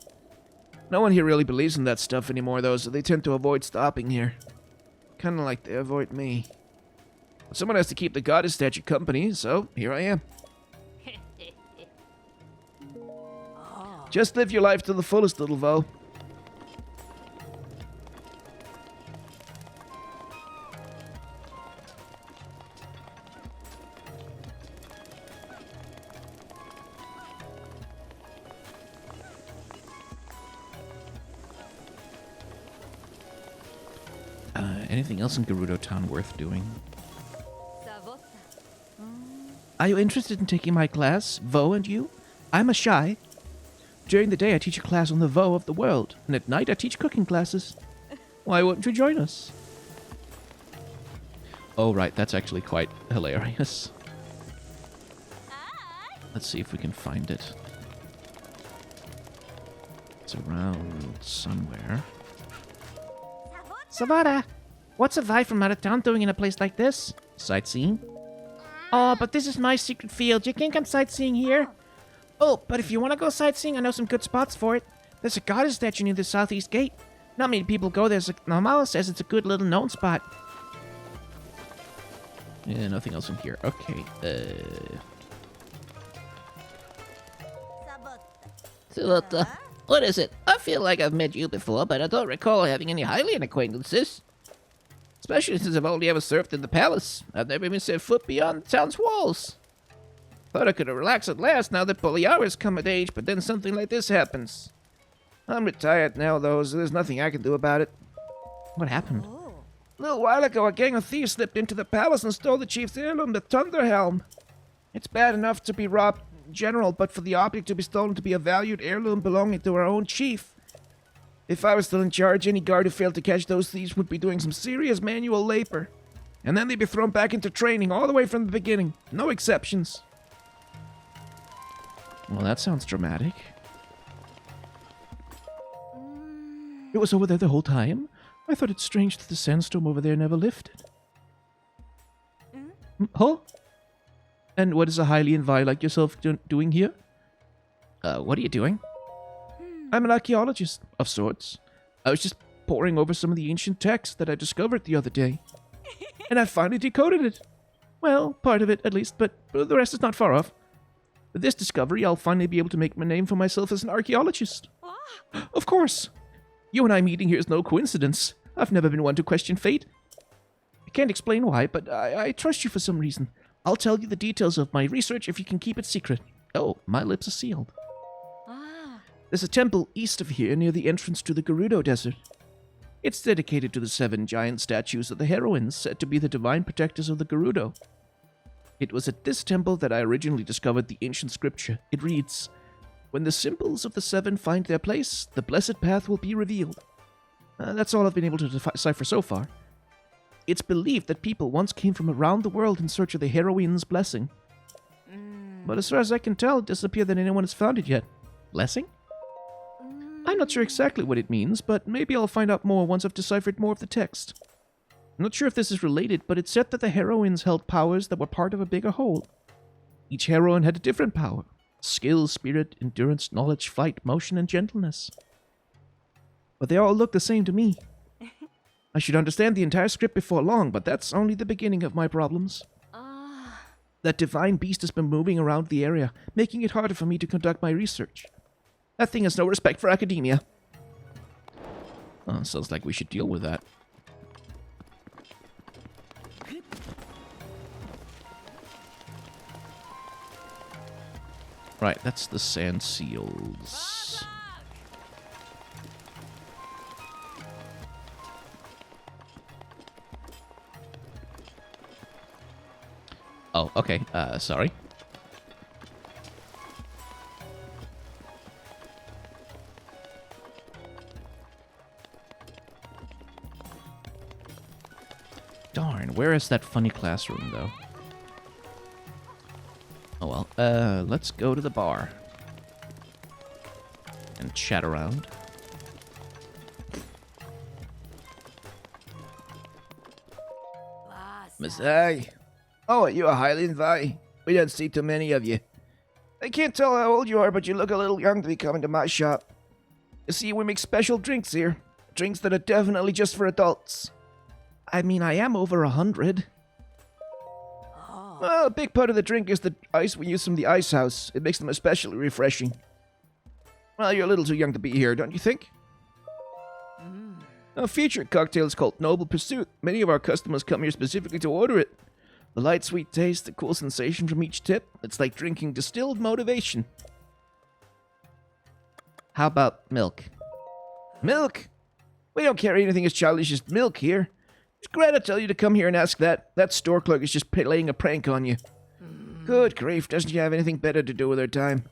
No one here really believes in that stuff anymore, though, so they tend to avoid stopping here. Kinda like they avoid me. But someone has to keep the goddess statue company, so here I am. Just live your life to the fullest, little Vo. Anything else in Gerudo Town worth doing? Are you interested in taking my class, Vo and you? I'm a shy. During the day I teach a class on the Vo of the world, and at night I teach cooking classes. Why wouldn't you join us? Oh right, that's actually quite hilarious. Let's see if we can find it. It's around somewhere. Savada, what's a Vi from out of town doing in a place like this? Sightseeing? Oh, but this is my secret field. You can't come sightseeing here. Oh, but if you want to go sightseeing, I know some good spots for it. There's a goddess statue near the southeast gate. Not many people go there, so Namala says it's a good little known spot. Yeah, nothing else in here. Okay, Savada, what is it? I feel like I've met you before, but I don't recall having any Hylian acquaintances. Especially since I've only ever surfed in the palace. I've never even set foot beyond the town's walls. Thought I could relax at last now that Poliara's come of age, but then something like this happens. I'm retired now, though, so there's nothing I can do about it. what happened? A little while ago, a gang of thieves slipped into the palace and stole the chief's heirloom, the Thunder Helm. It's bad enough to be robbed in general, but for the object to be stolen to be a valued heirloom belonging to our own chief. If I was still in charge, any guard who failed to catch those thieves would be doing some serious manual labor. And then they'd be thrown back into training all the way from the beginning. No exceptions. Well, that sounds dramatic. It was over there the whole time? I thought it strange that the sandstorm over there never lifted. Huh? And what is a Hylian Vi like yourself doing here? What are you doing? I'm an archaeologist, of sorts. I was just poring over some of the ancient texts that I discovered the other day. And I finally decoded it. Well, part of it, at least, but the rest is not far off. With this discovery, I'll finally be able to make my name for myself as an archaeologist. Of course. You and I meeting here is no coincidence. I've never been one to question fate. I can't explain why, but I trust you for some reason. I'll tell you the details of my research if you can keep it secret. Oh, my lips are sealed. Ah. There's a temple east of here near the entrance to the Gerudo Desert. It's dedicated to the 7 giant statues of the heroines said to be the divine protectors of the Gerudo. It was at this temple that I originally discovered the ancient scripture. It reads, "When the symbols of the 7 find their place, the blessed path will be revealed." That's all I've been able to decipher so far. It's believed that people once came from around the world in search of the heroine's blessing. But as far as I can tell, it doesn't appear that anyone has found it yet. Blessing? I'm not sure exactly what it means, but maybe I'll find out more once I've deciphered more of the text. I'm not sure if this is related, but it said that the heroines held powers that were part of a bigger whole. Each heroine had a different power. Skill, spirit, endurance, knowledge, flight, motion, and gentleness. But they all look the same to me. I should understand the entire script before long, but that's only the beginning of my problems. That divine beast has been moving around the area, making it harder for me to conduct my research. That thing has no respect for academia. Oh, sounds like we should deal with that. Right, that's the sand seals. Oh, okay. Sorry. Darn, where is that funny classroom, though? Oh well, let's go to the bar. And chat around. Miss A. Oh, are you a Highland Vi? We don't see too many of you. I can't tell how old you are, but you look a little young to be coming to my shop. You see, we make special drinks here. Drinks that are definitely just for adults. I mean, I am over 100. Well, a big part of the drink is the ice we use from the ice house. It makes them especially refreshing. Well, you're a little too young to be here, don't you think? Our featured cocktail is called Noble Pursuit. Many of our customers come here specifically to order it. The light, sweet taste, the cool sensation from each tip. It's like drinking distilled motivation. How about milk? Milk? We don't carry anything as childish as milk here. It's glad to tell you to come here and ask that. That store clerk is just laying a prank on you. Good grief, doesn't she have anything better to do with her time?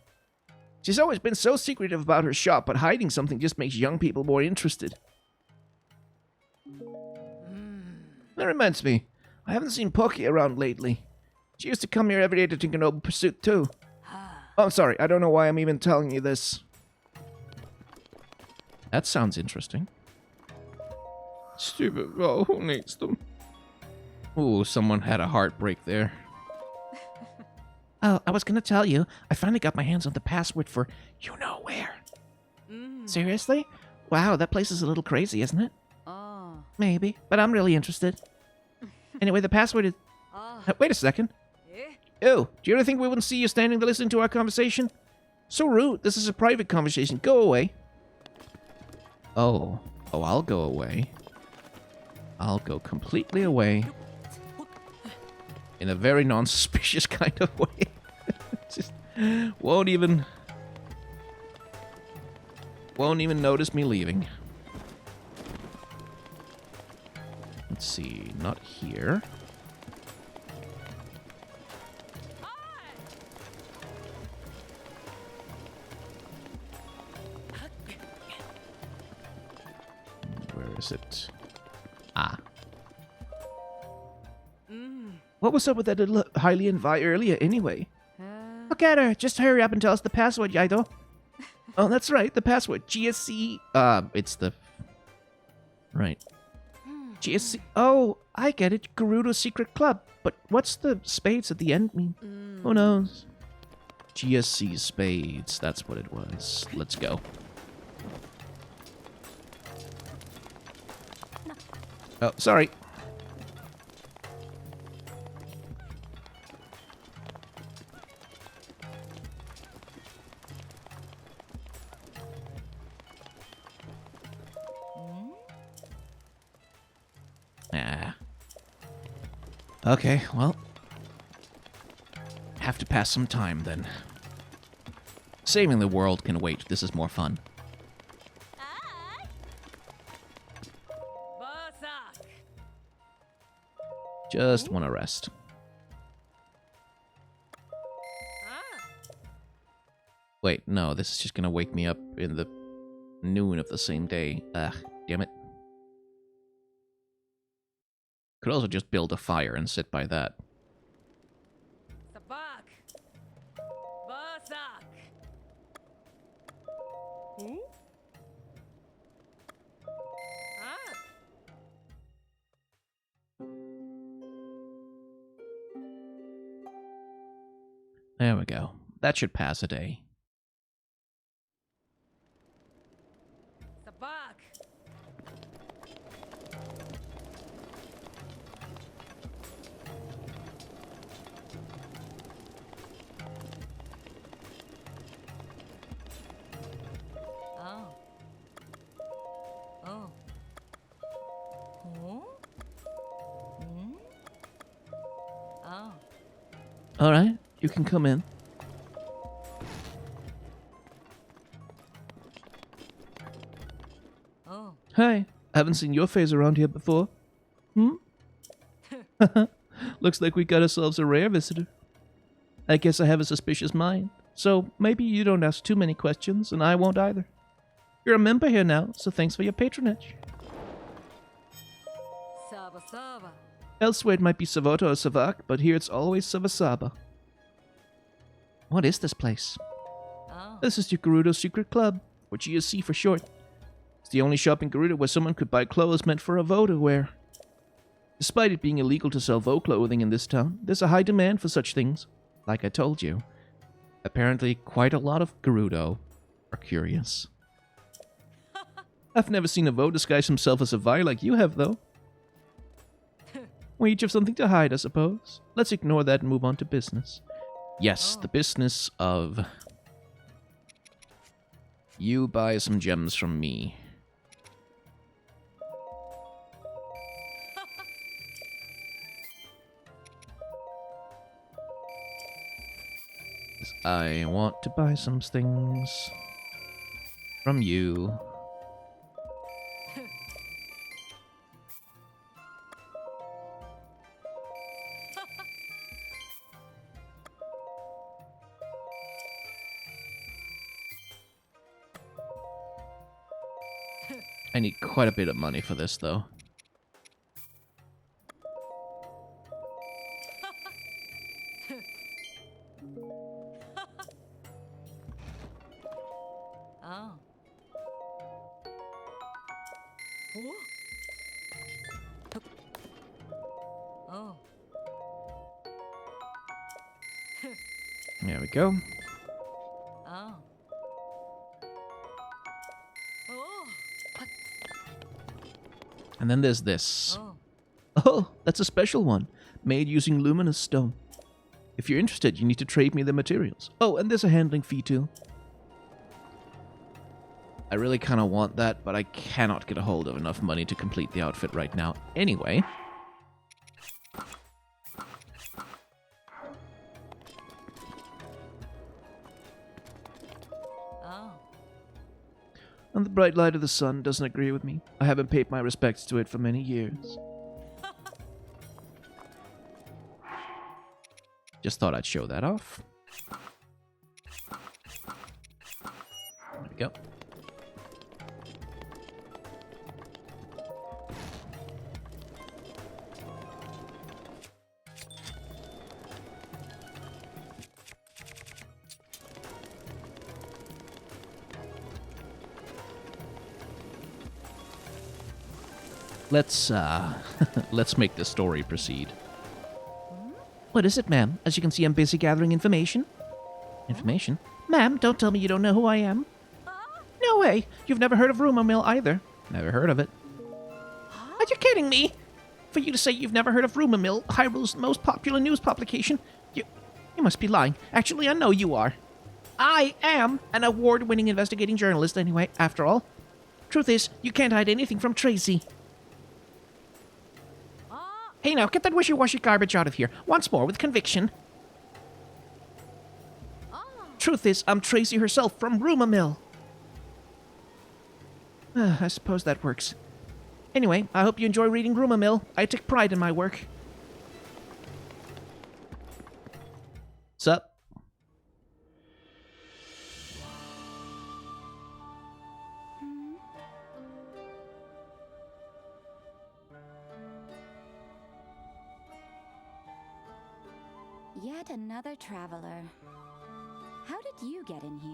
She's always been so secretive about her shop, but hiding something just makes young people more interested. That reminds me, I haven't seen Pokey around lately. She used to come here every day to drink a Noble Pursuit too. Oh, I'm sorry, I don't know why I'm even telling you this. That sounds interesting. Stupid. Oh, who needs them? Ooh, someone had a heartbreak there. Oh, I was gonna tell you, I finally got my hands on the password for you-know-where. Seriously? Wow, that place is a little crazy, isn't it? Maybe, but I'm really interested. Anyway, the password is... wait a second. Ew, do you really think we wouldn't see you standing to listen to our conversation? So rude, this is a private conversation. Go away. Oh, I'll go away. I'll go completely away. In a very non-suspicious kind of way. Just won't even notice me leaving. Let's see, not here. Where is it? Ah. What was up with that little Hylian Vi earlier anyway? Look at her. Just hurry up and tell us the password, Yaido. Oh, that's right, the password. GSC. It's the... Right. GSC. Oh, I get it. Gerudo Secret Club. But what's the spades at the end mean? Who knows? GSC spades, that's what it was. Let's go. Oh, sorry. Okay, well. Have to pass some time then. Saving the world can wait. This is more fun. Just want to rest. Wait, no, this is just gonna wake me up in the noon of the same day. Damn it. Could also just build a fire and sit by that. There we go. That should pass a day. All right, you can come in. Hi, I haven't seen your face around here before. Looks like we got ourselves a rare visitor. I guess I have a suspicious mind, so maybe you don't ask too many questions, and I won't either. You're a member here now, so thanks for your patronage. Elsewhere it might be Savota or Savak, but here it's always Savasaba. What is this place? This is your Gerudo Secret Club, or GSC for short. It's the only shop in Gerudo where someone could buy clothes meant for a Vo to wear. Despite it being illegal to sell Vo clothing in this town, there's a high demand for such things. Like I told you. Apparently quite a lot of Gerudo are curious. I've never seen a Vo disguise himself as a Vi like you have, though. We each have something to hide, I suppose. Let's ignore that and move on to business. Yes, the business of... You buy some gems from me. I want to buy some things from you. I need quite a bit of money for this, though. There we go. And then there's this. Oh, that's a special one. Made using luminous stone. If you're interested, you need to trade me the materials. Oh, and there's a handling fee too. I really kind of want that, but I cannot get a hold of enough money to complete the outfit right now. Anyway. And the bright light of the sun doesn't agree with me. I haven't paid my respects to it for many years. Just thought I'd show that off. There we go. Let's make the story proceed. What is it, ma'am? As you can see, I'm busy gathering information. Information? Ma'am, don't tell me you don't know who I am. No way! You've never heard of Rumor Mill either. Never heard of it. Are you kidding me? For you to say you've never heard of Rumor Mill, Hyrule's most popular news publication, you must be lying. Actually, I know you are. I am an award-winning investigating journalist anyway, after all. Truth is, you can't hide anything from Tracy. Hey now, get that wishy-washy garbage out of here. Once more, with conviction. truth is, I'm Tracy herself from Rumor Mill. I suppose that works. Anyway, I hope you enjoy reading Rumor Mill. I take pride in my work. Sup? Yet another traveler. How did you get in here?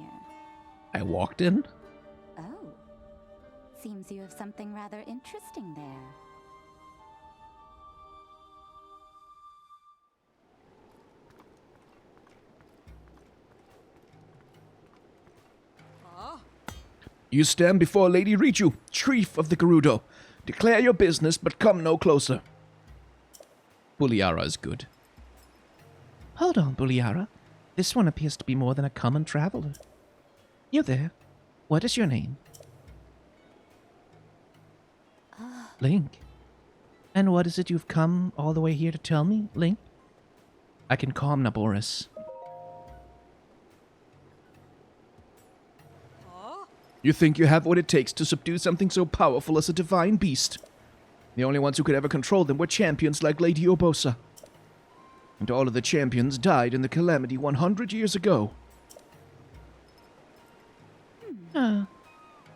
I walked in? Oh. Seems you have something rather interesting there. You stand before Lady Riju, chief of the Gerudo. Declare your business, but come no closer. Buliara is good. Hold on, Buliara. This one appears to be more than a common traveler. You there? What is your name? Link. And what is it you've come all the way here to tell me, Link? I can calm Naboris. You think you have what it takes to subdue something so powerful as a divine beast? The only ones who could ever control them were champions like Lady Urbosa. And all of the champions died in the calamity 100 years ago.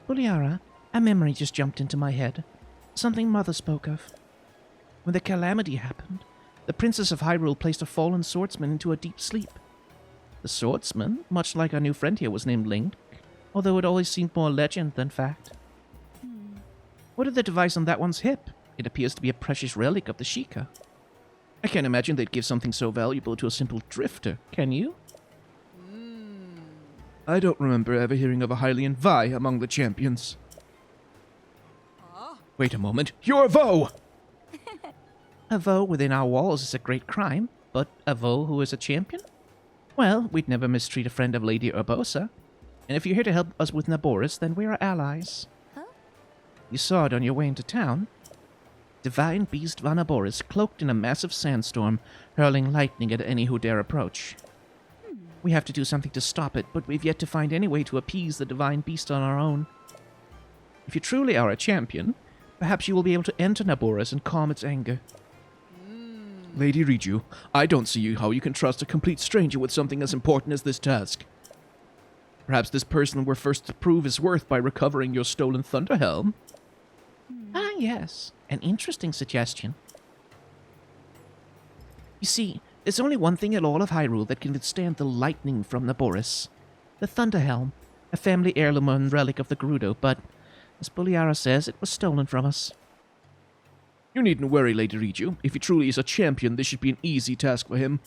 Buliara, a memory just jumped into my head. Something Mother spoke of. When the calamity happened, the Princess of Hyrule placed a fallen swordsman into a deep sleep. The swordsman, much like our new friend here, was named Link, although it always seemed more legend than fact. What of the device on that one's hip? It appears to be a precious relic of the Sheikah. I can't imagine they'd give something so valuable to a simple drifter, can you? I don't remember ever hearing of a Hylian Vi among the champions. Wait a moment, you're Vo! A Vo within our walls is a great crime, but a Vo who is a champion? Well, we'd never mistreat a friend of Lady Urbosa. And if you're here to help us with Naboris, then we're allies. Huh? You saw it on your way into town. Divine Beast Vanaboris, cloaked in a massive sandstorm, hurling lightning at any who dare approach. We have to do something to stop it, but we've yet to find any way to appease the Divine Beast on our own. If you truly are a champion, perhaps you will be able to enter Naboris and calm its anger. Lady Riju, I don't see how you can trust a complete stranger with something as important as this task. Perhaps this person were first to prove his worth by recovering your stolen Thunderhelm? Ah, yes. An interesting suggestion. You see, there's only one thing in all of Hyrule that can withstand the lightning from Naboris. The Thunderhelm, a family heirloom and relic of the Gerudo, but, as Buliara says, it was stolen from us. You needn't worry, Lady Riju. If he truly is a champion, this should be an easy task for him.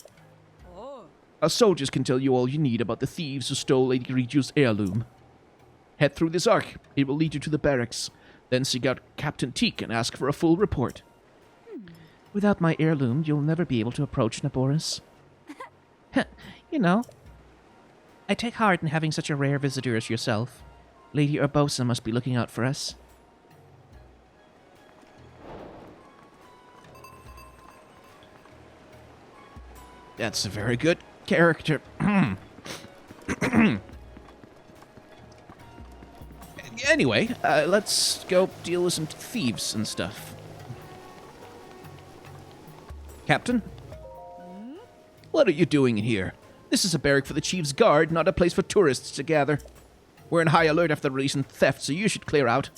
Our soldiers can tell you all you need about the thieves who stole Lady Riju's heirloom. Head through this arc. It will lead you to the barracks. Then seek out Captain Teak and ask for a full report. Without my heirloom, you'll never be able to approach Naboris. You know, I take heart in having such a rare visitor as yourself. Lady Urbosa must be looking out for us. That's a very good character. Anyway, let's go deal with some thieves and stuff. Captain? What are you doing here? This is a barrack for the chief's guard, not a place for tourists to gather. We're in high alert after the recent theft, so you should clear out.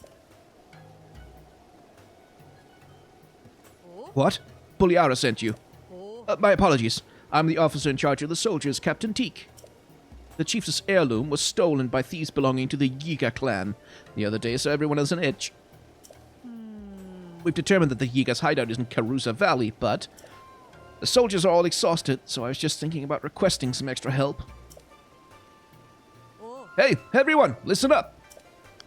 What? Buliara sent you. My apologies. I'm the officer in charge of the soldiers, Captain Teak. The chief's heirloom was stolen by thieves belonging to the Yiga clan the other day, so everyone has an itch. We've determined that the Yiga's hideout is in Karusa Valley, but the soldiers are all exhausted, so I was just thinking about requesting some extra help. Hey, everyone, listen up!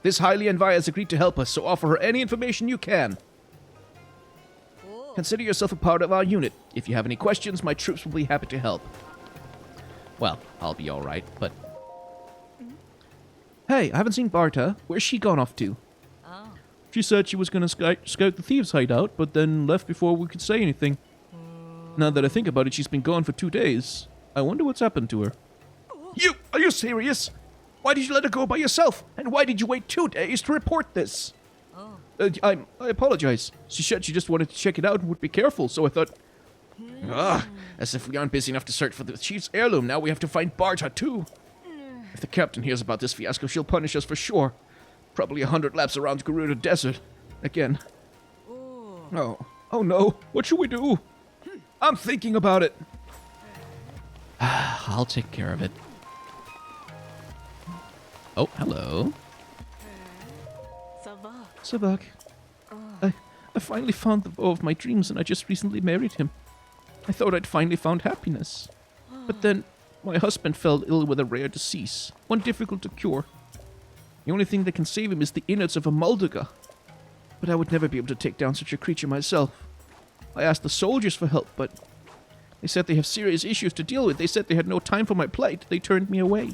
This Hylian Vi has agreed to help us, so offer her any information you can. Consider yourself a part of our unit. If you have any questions, my troops will be happy to help. Well, I'll be alright, but... Hey, I haven't seen Barta. Where's she gone off to? She said she was going to scout the thieves' hideout, but then left before we could say anything. Now that I think about it, she's been gone for 2 days. I wonder what's happened to her. Are you serious? Why did you let her go by yourself? And why did you wait 2 days to report this? I apologize. She said she just wanted to check it out and would be careful, so I thought... as if we aren't busy enough to search for the chief's heirloom, now we have to find Barta too. If the captain hears about this fiasco, she'll punish us for sure. Probably 100 laps around Gerudo Desert. Again. Oh no. What should we do? I'm thinking about it. I'll take care of it. Oh, hello. Sabak. I finally found the bow of my dreams and I just recently married him. I thought I'd finally found happiness. But then, my husband fell ill with a rare disease, one difficult to cure. The only thing that can save him is the innards of a Mulduga. But I would never be able to take down such a creature myself. I asked the soldiers for help, but they said they have serious issues to deal with. They said they had no time for my plight. They turned me away.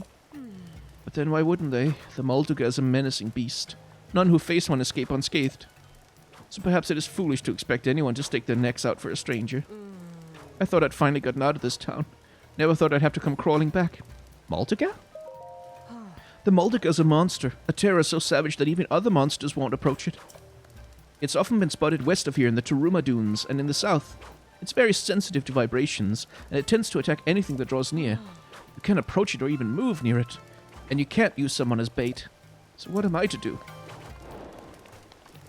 But then why wouldn't they? The Mulduga is a menacing beast. None who face one escape unscathed. So perhaps it is foolish to expect anyone to stake their necks out for a stranger. I thought I'd finally gotten out of this town. Never thought I'd have to come crawling back. Multiga? The Mulduga is a monster, a terror so savage that even other monsters won't approach it. It's often been spotted west of here in the Turuma Dunes and in the south. It's very sensitive to vibrations, and it tends to attack anything that draws near. You can't approach it or even move near it, and you can't use someone as bait. So what am I to do?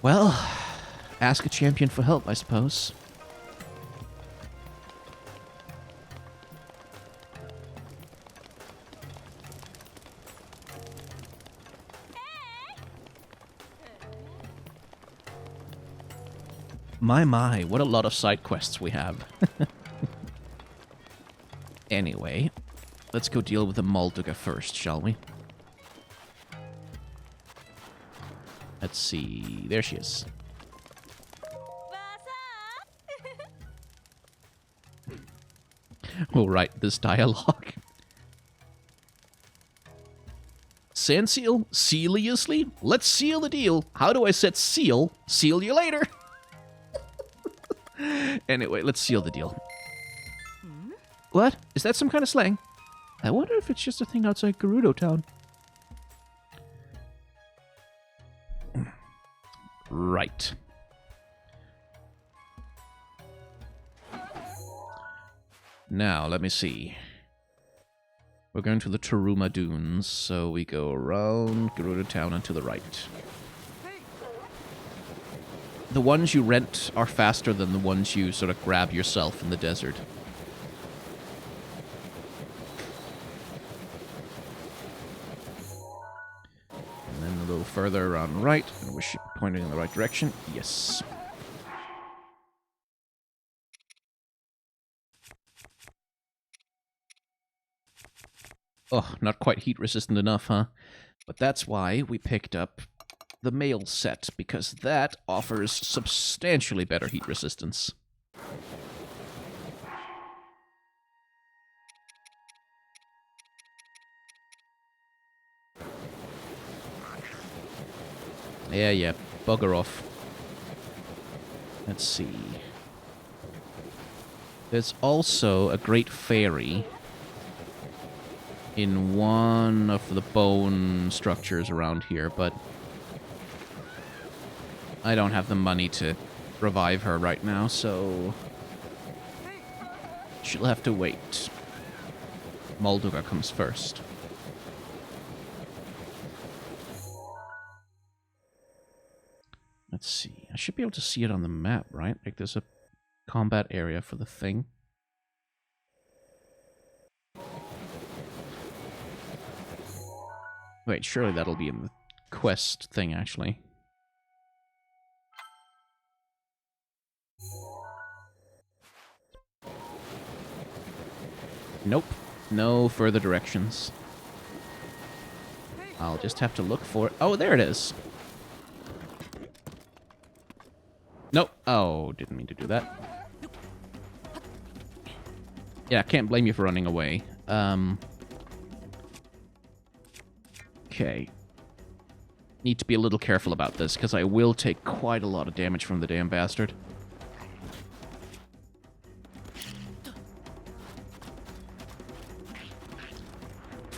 Well, ask a champion for help, I suppose. My, what a lot of side quests we have. Anyway, let's go deal with the Mulduga first, shall we? Let's see. There she is. Oh, right, this dialogue. Sand seal? Seriously? Let's seal the deal. How do I set seal? Seal you later. Anyway, let's seal the deal. What? Is that some kind of slang? I wonder if it's just a thing outside Gerudo Town. Right. Now, let me see. We're going to the Turuma Dunes, so we go around Gerudo Town and to the right. The ones you rent are faster than the ones you sort of grab yourself in the desert. And then a little further around right, and we should be pointing in the right direction. Yes. Oh, not quite heat resistant enough, huh? But that's why we picked up the male set, because that offers substantially better heat resistance. Yeah, bugger off. Let's see. There's also a great fairy in one of the bone structures around here, but I don't have the money to revive her right now, so she'll have to wait. Mulduga comes first. Let's see. I should be able to see it on the map, right? Like there's a combat area for the thing. Wait, surely that'll be in the quest thing, actually. Nope. No further directions. I'll just have to look for it. Oh, there it is. Nope. Oh, didn't mean to do that. Yeah, can't blame you for running away. Okay. Need to be a little careful about this, because I will take quite a lot of damage from the damn bastard.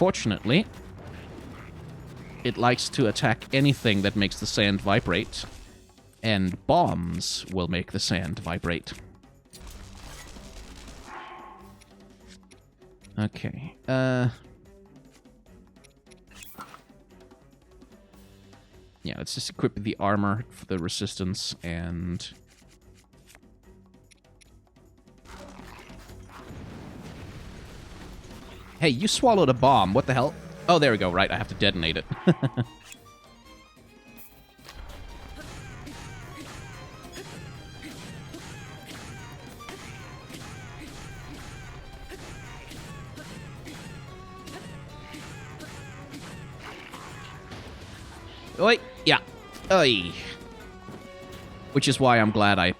unfortunately, it likes to attack anything that makes the sand vibrate. And bombs will make the sand vibrate. Okay, yeah, let's just equip the armor for the resistance, and... Hey, you swallowed a bomb. What the hell? Oh, there we go. Right, I have to detonate it. Oi, yeah. Oi. Which is why I'm glad I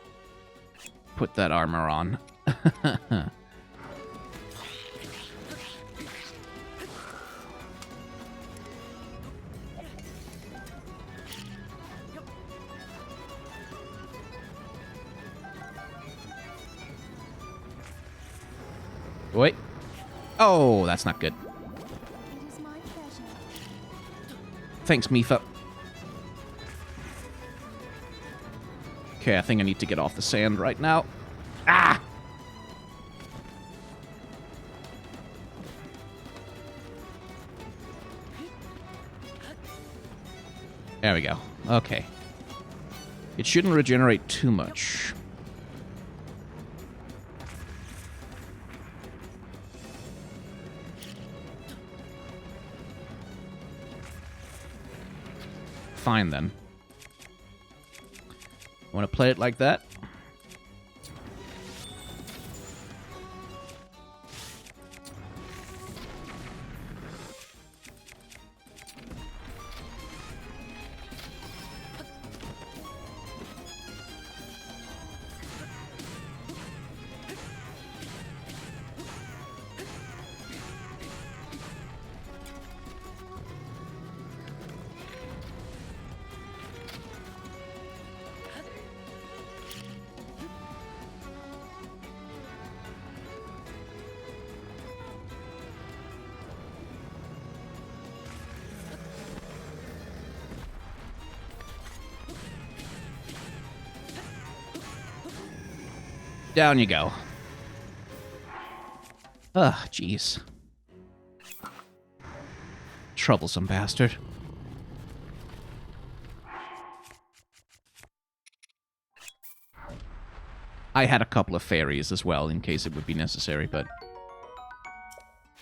put that armor on. Wait. Oh, that's not good. It is my pleasure. Thanks, Mifa. Okay, I think I need to get off the sand right now. Ah! There we go. Okay. It shouldn't regenerate too much. Fine, then. Want to play it like that? Down you go. Ugh, jeez. Troublesome bastard. I had a couple of fairies as well, in case it would be necessary, but...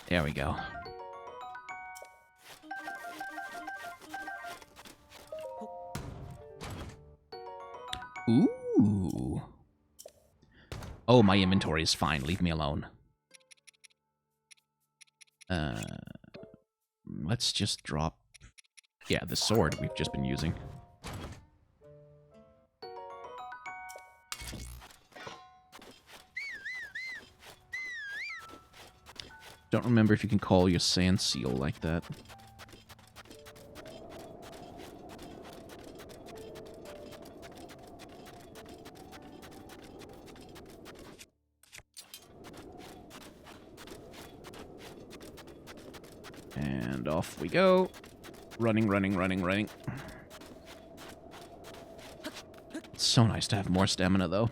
There we go. Ooh. Oh, my inventory is fine. Leave me alone. Let's just drop... Yeah, the sword we've just been using. Don't remember if you can call your sand seal like that. And off we go. Running, running, running, running. It's so nice to have more stamina, though.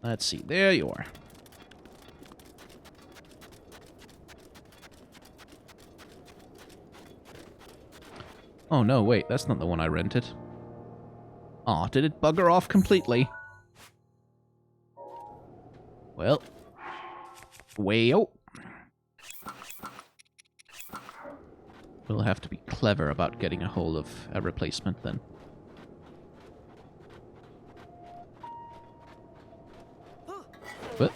Let's see. There you are. Oh, no, wait. That's not the one I rented. Aw, did it bugger off completely? Well. Way-o. We'll have to be clever about getting a hold of a replacement then. But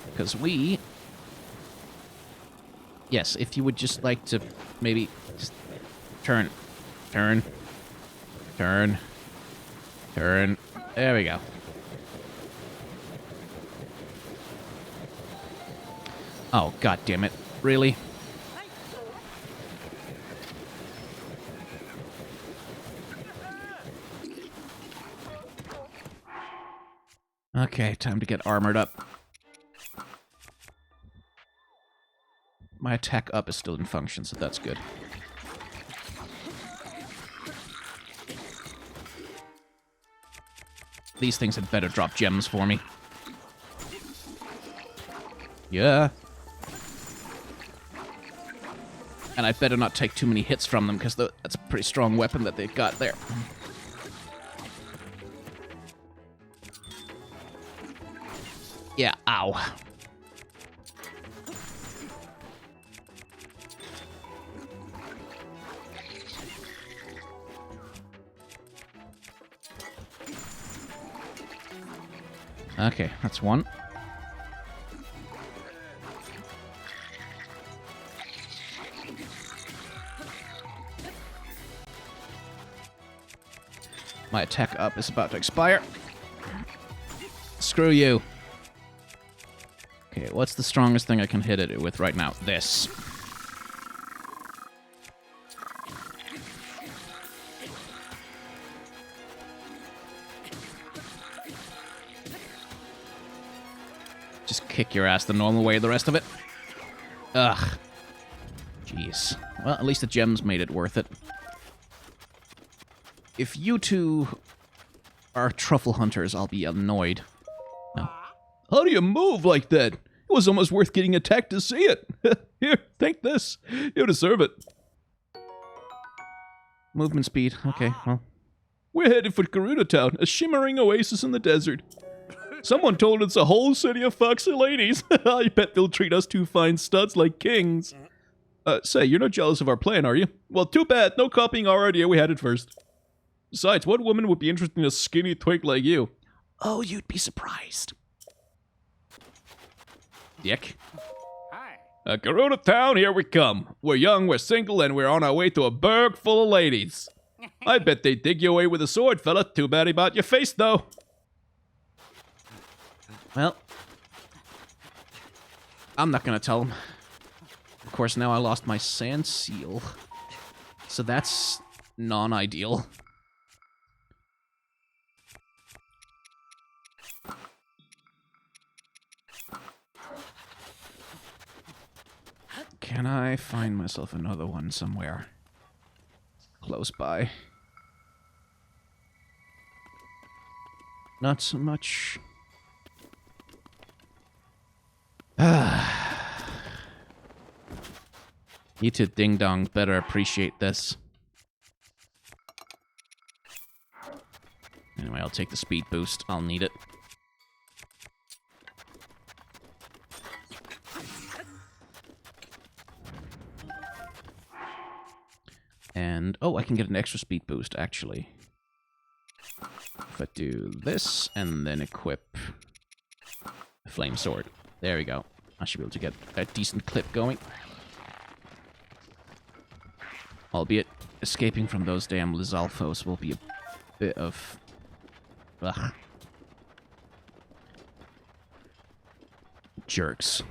because we... Yes, if you would just like to maybe just turn, turn, turn, turn. There we go. Oh, god damn it. Really? Okay, time to get armored up. My attack up is still in function, so that's good. These things had better drop gems for me. Yeah. And I better not take too many hits from them, because that's a pretty strong weapon that they've got there. Yeah, ow. Okay, that's one. My attack up is about to expire. Screw you. Okay, what's the strongest thing I can hit it with right now? This. Just kick your ass the normal way the rest of it. Ugh. Jeez. Well, at least the gems made it worth it. If you two are truffle hunters, I'll be annoyed. No. How do you move like that? It was almost worth getting attacked to see it. Here, take this. You deserve it. Movement speed. Okay, well. We're headed for Gerudo Town, a shimmering oasis in the desert. Someone told us a whole city of foxy ladies. I bet they'll treat us two fine studs like kings. Say, you're not jealous of our plan, are you? Well, too bad. No copying our idea. We had it first. Besides, what woman would be interested in a skinny twig like you? Oh, you'd be surprised. Dick. Hi. Gerudo Town, here we come. We're young, we're single, and we're on our way to a burg full of ladies. I bet they'd dig you away with a sword, fella. Too bad about your face, though. Well, I'm not gonna tell him. Of course, now I lost my sand seal. So that's non-ideal. Can I find myself another one somewhere close by? Not so much. You two ding-dongs better appreciate this. Anyway, I'll take the speed boost. I'll need it. And, oh, I can get an extra speed boost, actually. If I do this, and then equip a flame sword. There we go. I should be able to get a decent clip going. Albeit, escaping from those damn Lizalfos will be a bit of... Ugh. Jerks.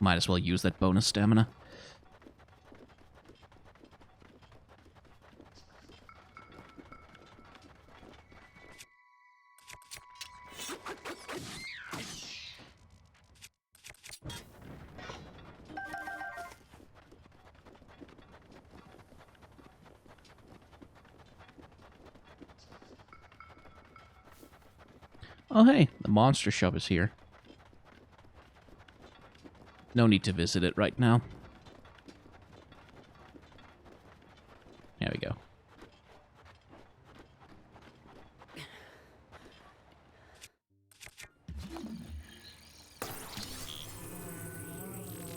Might as well use that bonus stamina. Oh hey, the monster shop is here. No need to visit it right now. There we go.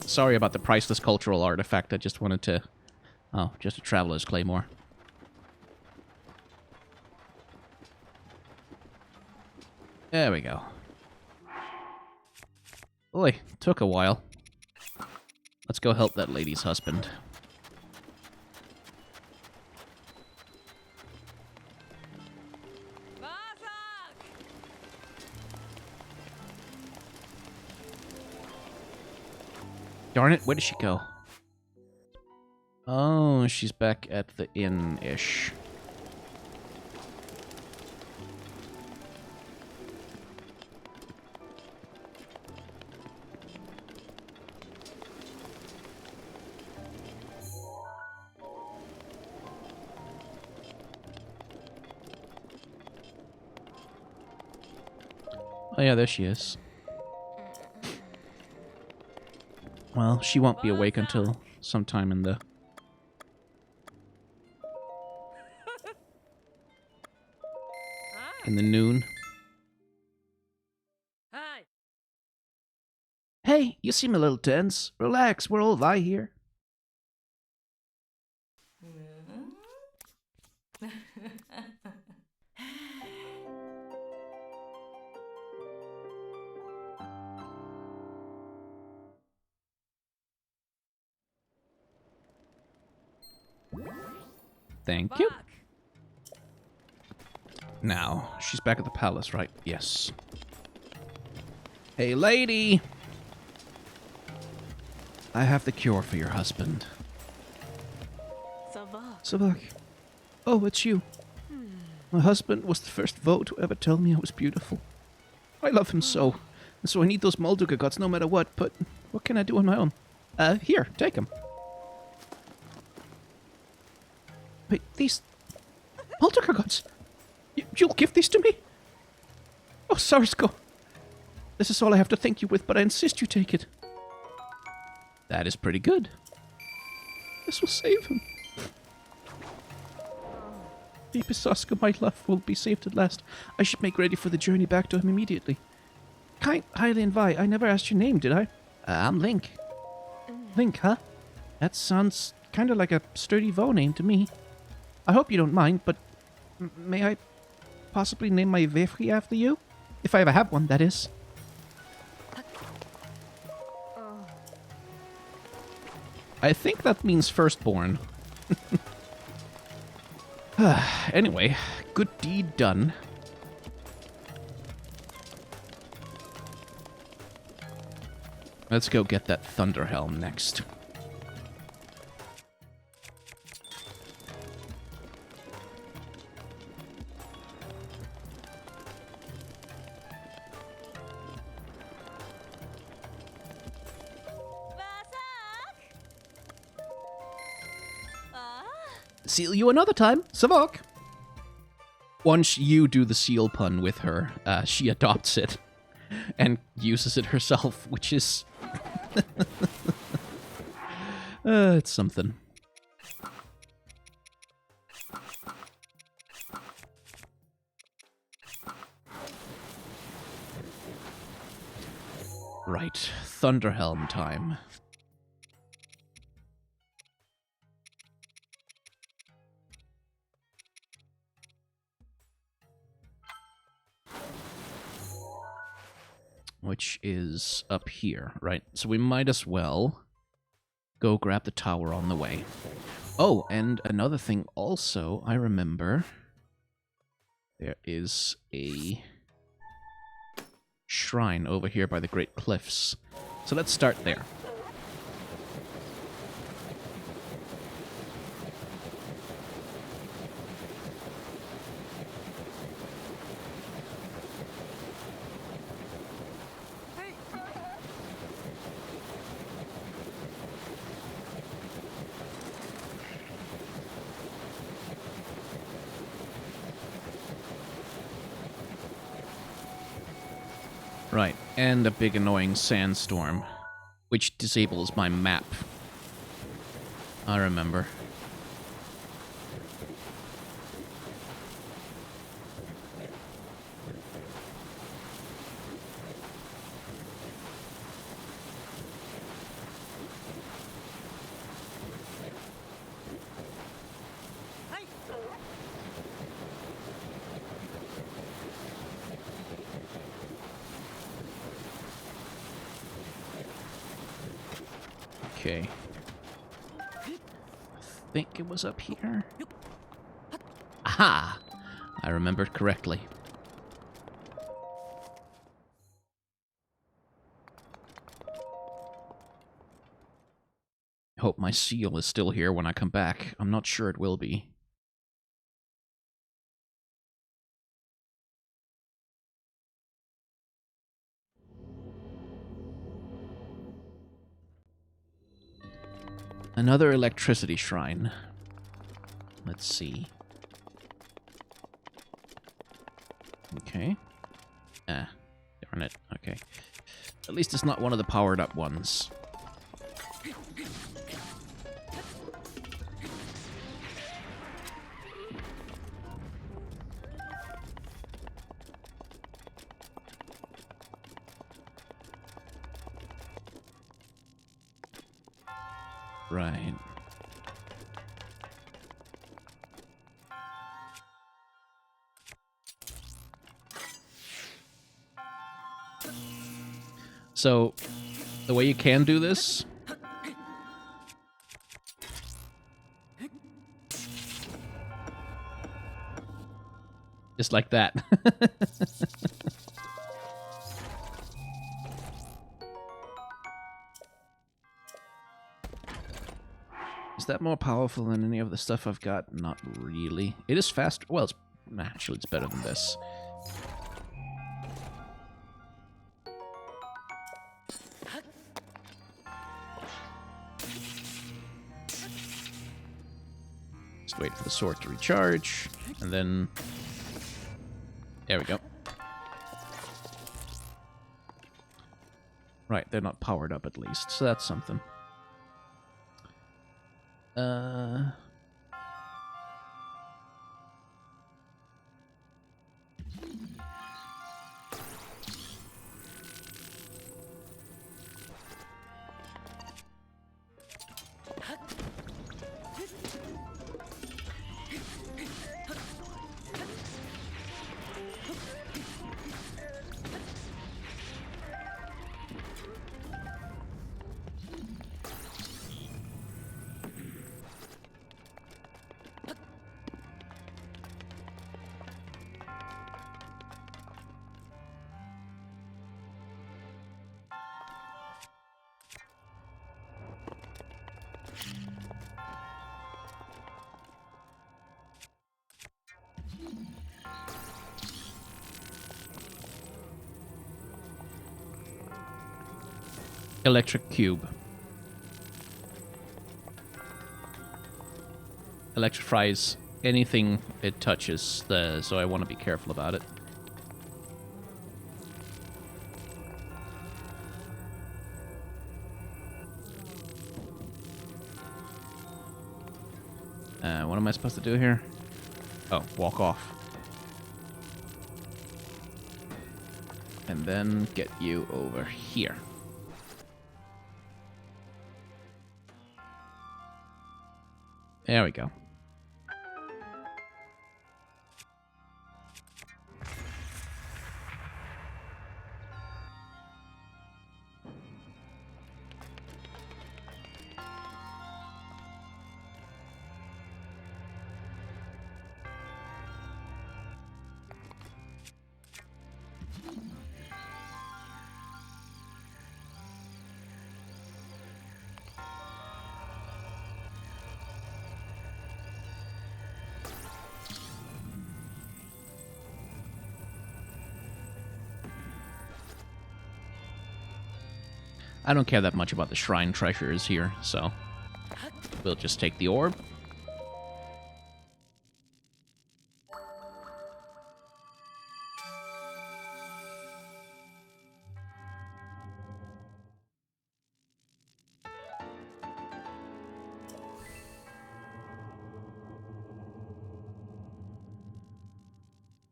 Sorry about the priceless cultural artifact. I just wanted to... Oh, just a traveler's claymore. There we go. Boy, took a while. Let's go help that lady's husband. Darn it, where did she go? Oh, she's back at the inn-ish. Oh yeah, there she is. Well, she won't be awake until sometime in the... in the noon. Hi. Hey, you seem a little tense. Relax, we're all Vi here. Thank you. Fuck. Now, she's back at the palace, right? Yes. Hey, lady! I have the cure for your husband. Savak. Savak. Oh, it's you. My husband was the first vote to ever tell me I was beautiful. I love him so. And so I need those Molduga guts no matter what, but what can I do on my own? Here, take them. Wait, these... Molduga guts? You'll give these to me? Oh, Sarsko. This is all I have to thank you with, but I insist you take it. That is pretty good. This will save him. Baby Saska, my love, will be saved at last. I should make ready for the journey back to him immediately. Hylian Vi, I never asked your name, did I? I'm Link. Link, huh? That sounds kind of like a sturdy Vo name to me. I hope you don't mind, but may I possibly name my Vefri after you? If I ever have one, that is. I think that means firstborn. Anyway, good deed done. Let's go get that Thunder Helm next. See you another time, Savok. Once you do the seal pun with her, she adopts it and uses it herself, which is... it's something. Right, Thunderhelm time. Which is up here, right? So we might as well go grab the tower on the way. Oh, and another thing also, I remember there is a shrine over here by the Great Cliffs. So let's start there. Right, and a big annoying sandstorm, which disables my map. I remember. Okay. I think it was up here. Aha! I remembered correctly. Hope my seal is still here when I come back. I'm not sure it will be. Another electricity shrine. Let's see. Okay. There Darn it. Okay. At least it's not one of the powered up ones. Right. So, the way you can do this is like that. Is that more powerful than any of the stuff I've got? Not really. It is faster. Well, actually, it's better than this. Just wait for the sword to recharge, and then... There we go. Right, they're not powered up at least, so that's something. Electric cube. Electrifies anything it touches, so I want to be careful about it. What am I supposed to do here? Oh, walk off. And then get you over here. There we go. I don't care that much about the shrine treasures here, so we'll just take the orb.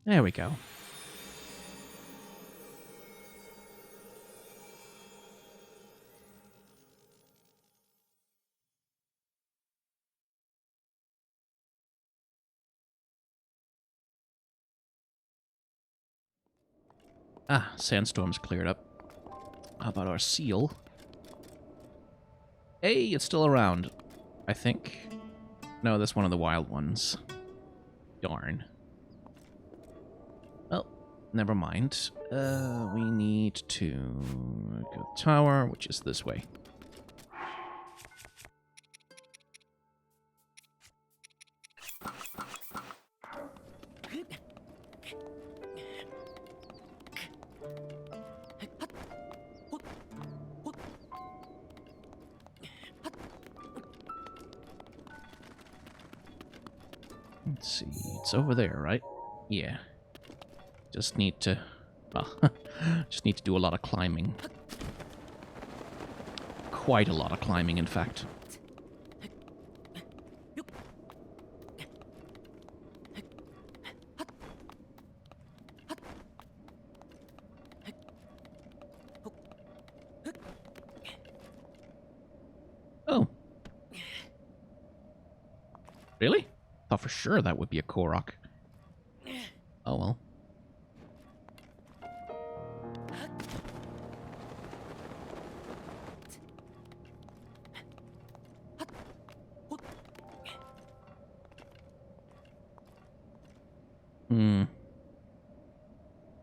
There we go. Ah, sandstorm's cleared up. How about our seal? Hey, it's still around, I think. No, that's one of the wild ones. Darn. Well, never mind. We need to go to the tower, which is this way. Let's see, it's over there, right? Yeah. Just need to Well, just need to do a lot of climbing. Quite a lot of climbing, in fact. Oh. Really? Thought for sure that would be a Korok. Oh well.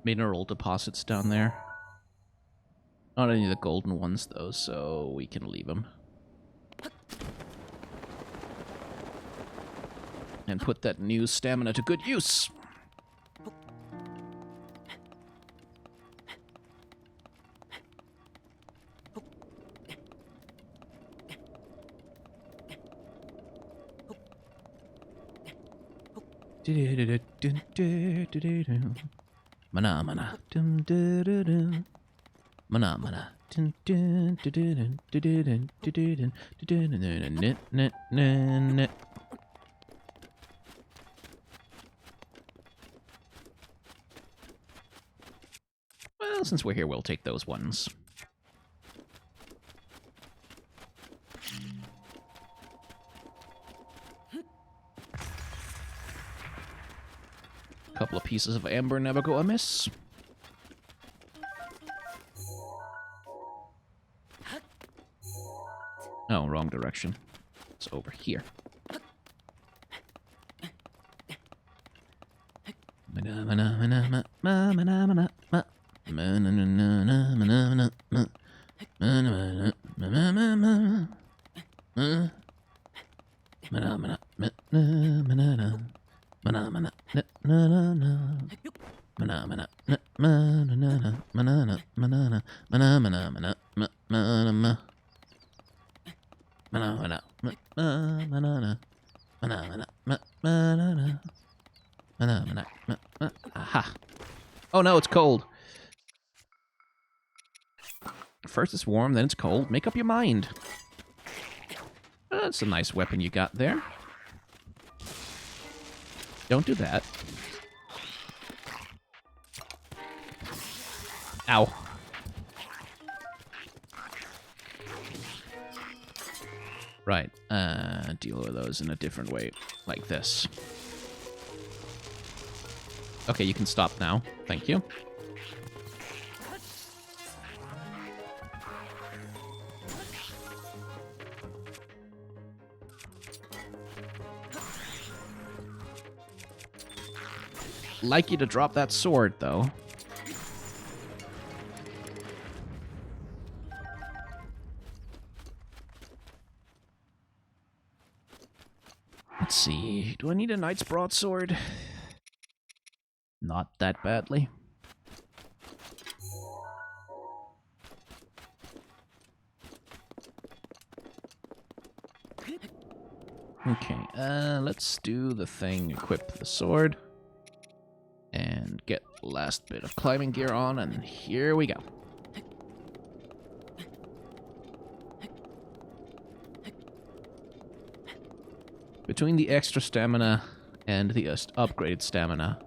Mineral deposits down there. Not any of the golden ones, though, so we can leave them. And put that new stamina to good use. Mana mana dum dum dum dum. Mana mana dum dum dum dum dum dum dum dum. Well, since we're here, we'll take those ones. Couple of pieces of amber never go amiss. Oh, wrong direction. It's over here. Aha. Oh no, it's cold. First it's warm, then it's cold. Make up your mind. That's a nice weapon you got there. Don't do that. Ow. Right, deal with those in a different way, like this. Okay, you can stop now. Thank you. Like you to drop that sword, though. Let's see. Do I need a knight's broadsword? Not that badly. Okay, let's do the thing, equip the sword. And get the last bit of climbing gear on, and here we go. Between the extra stamina and the upgraded stamina,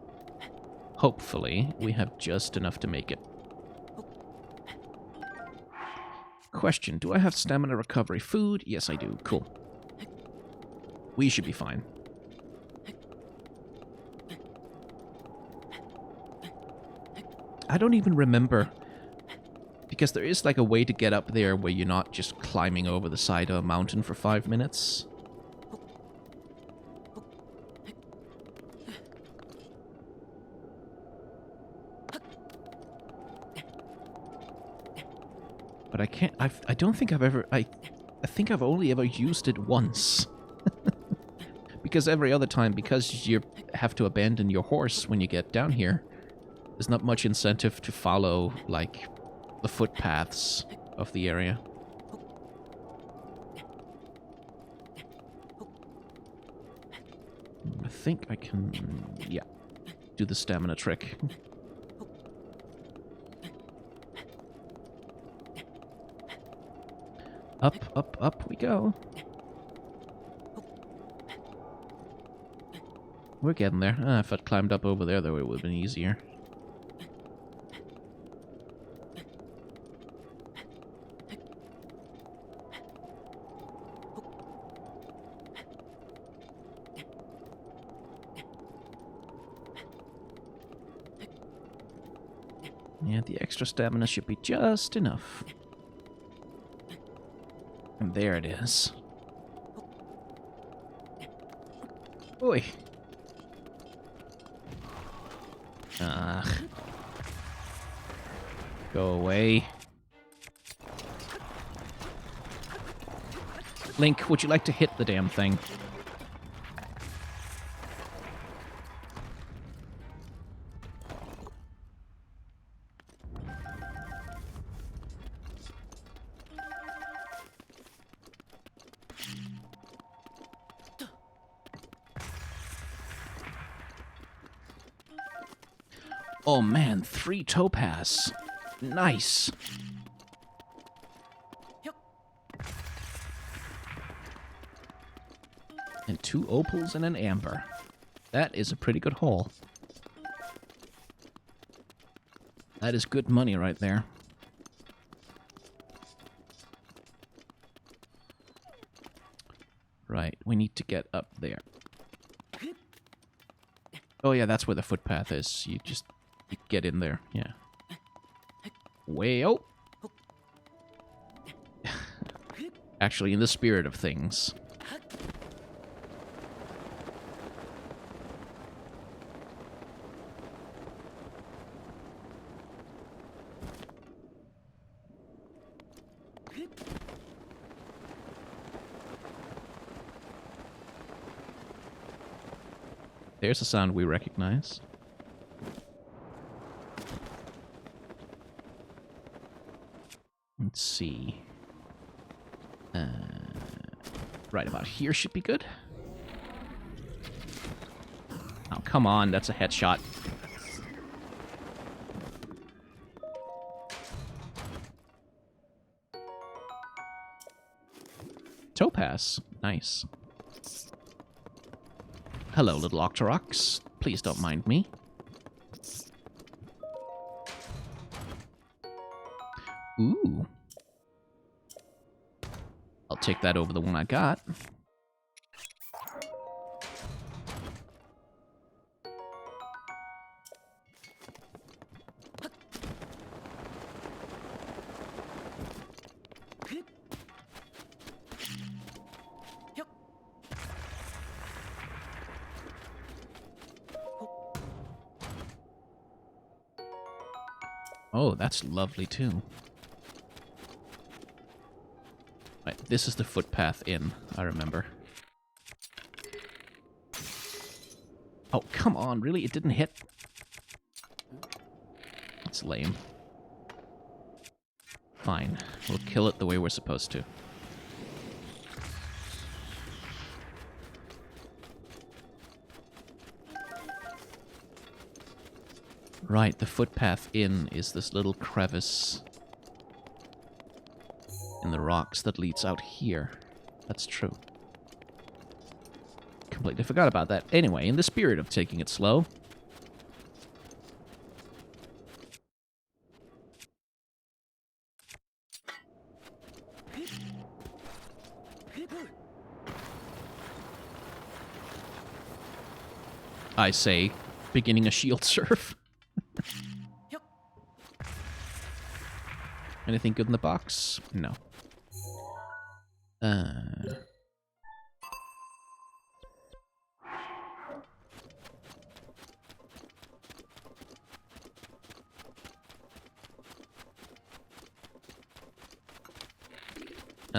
hopefully we have just enough to make it. Question, do I have stamina recovery food? Yes, I do. Cool. We should be fine. I don't even remember, because there is like a way to get up there where you're not just climbing over the side of a mountain for 5 minutes. But I can't, I don't think I've ever, I think I've only ever used it once. Because every other time, because you have to abandon your horse when you get down here, there's not much incentive to follow, like, the footpaths of the area. I think I can, yeah, do the stamina trick. Up, up, up we go. We're getting there. If I'd climbed up over there, though, it would have been easier. Yeah, the extra stamina should be just enough. And there it is. Oi. Go away. Link, would you like to hit the damn thing? Oh man, 3 topaz. Nice. And 2 opals and an amber. That is a pretty good haul. That is good money right there. Right, we need to get up there. Oh yeah, that's where the footpath is. You just get in there, yeah. Way oh. Actually, in the spirit of things. There's a sound we recognize. Let's see. Right about here should be good. Oh, come on. That's a headshot. Topaz. Nice. Hello, little Octoroks. Please don't mind me. Ooh. I'll take that over the one I got. Oh, that's lovely too. Right, this is the footpath in, I remember. Oh, come on, really? It didn't hit? That's lame. Fine, we'll kill it the way we're supposed to. Right, the footpath in is this little crevice in the rocks that leads out here. That's true. Completely forgot about that. Anyway, in the spirit of taking it slow. I say, beginning a shield surf. Anything good in the box? No. Now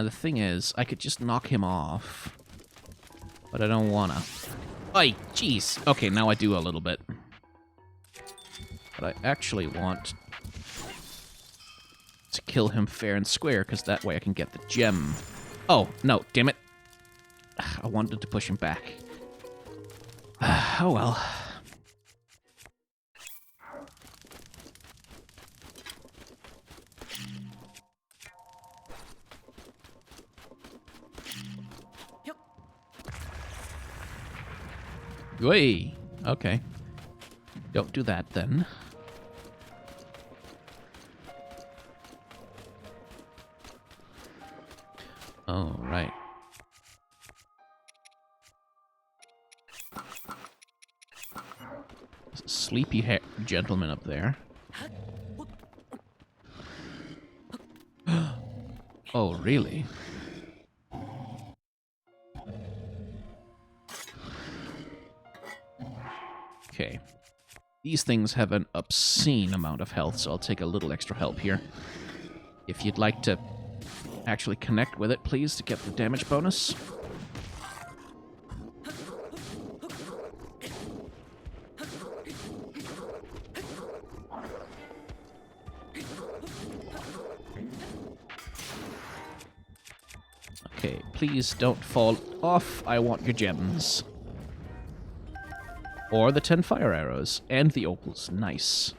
the thing is, I could just knock him off, but I don't wanna. Ay, jeez. Okay, now I do a little bit. But I actually want to kill him fair and square, because that way I can get the gem. Oh, no, damn it. I wanted to push him back. Oh well. Wait. Okay. Don't do that then. Oh, right. There's a sleepy gentleman up there. Oh, really? Okay. These things have an obscene amount of health, so I'll take a little extra help here. If you'd like to actually connect with it, please, to get the damage bonus. Okay, please don't fall off. I want your gems. Or the 10 fire arrows. And the opals. Nice.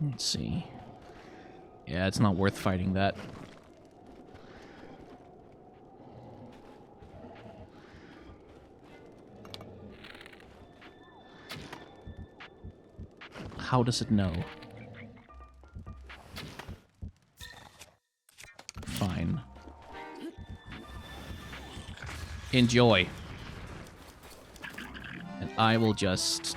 Let's see. Yeah, it's not worth fighting that. How does it know? Fine. Enjoy. And I will just...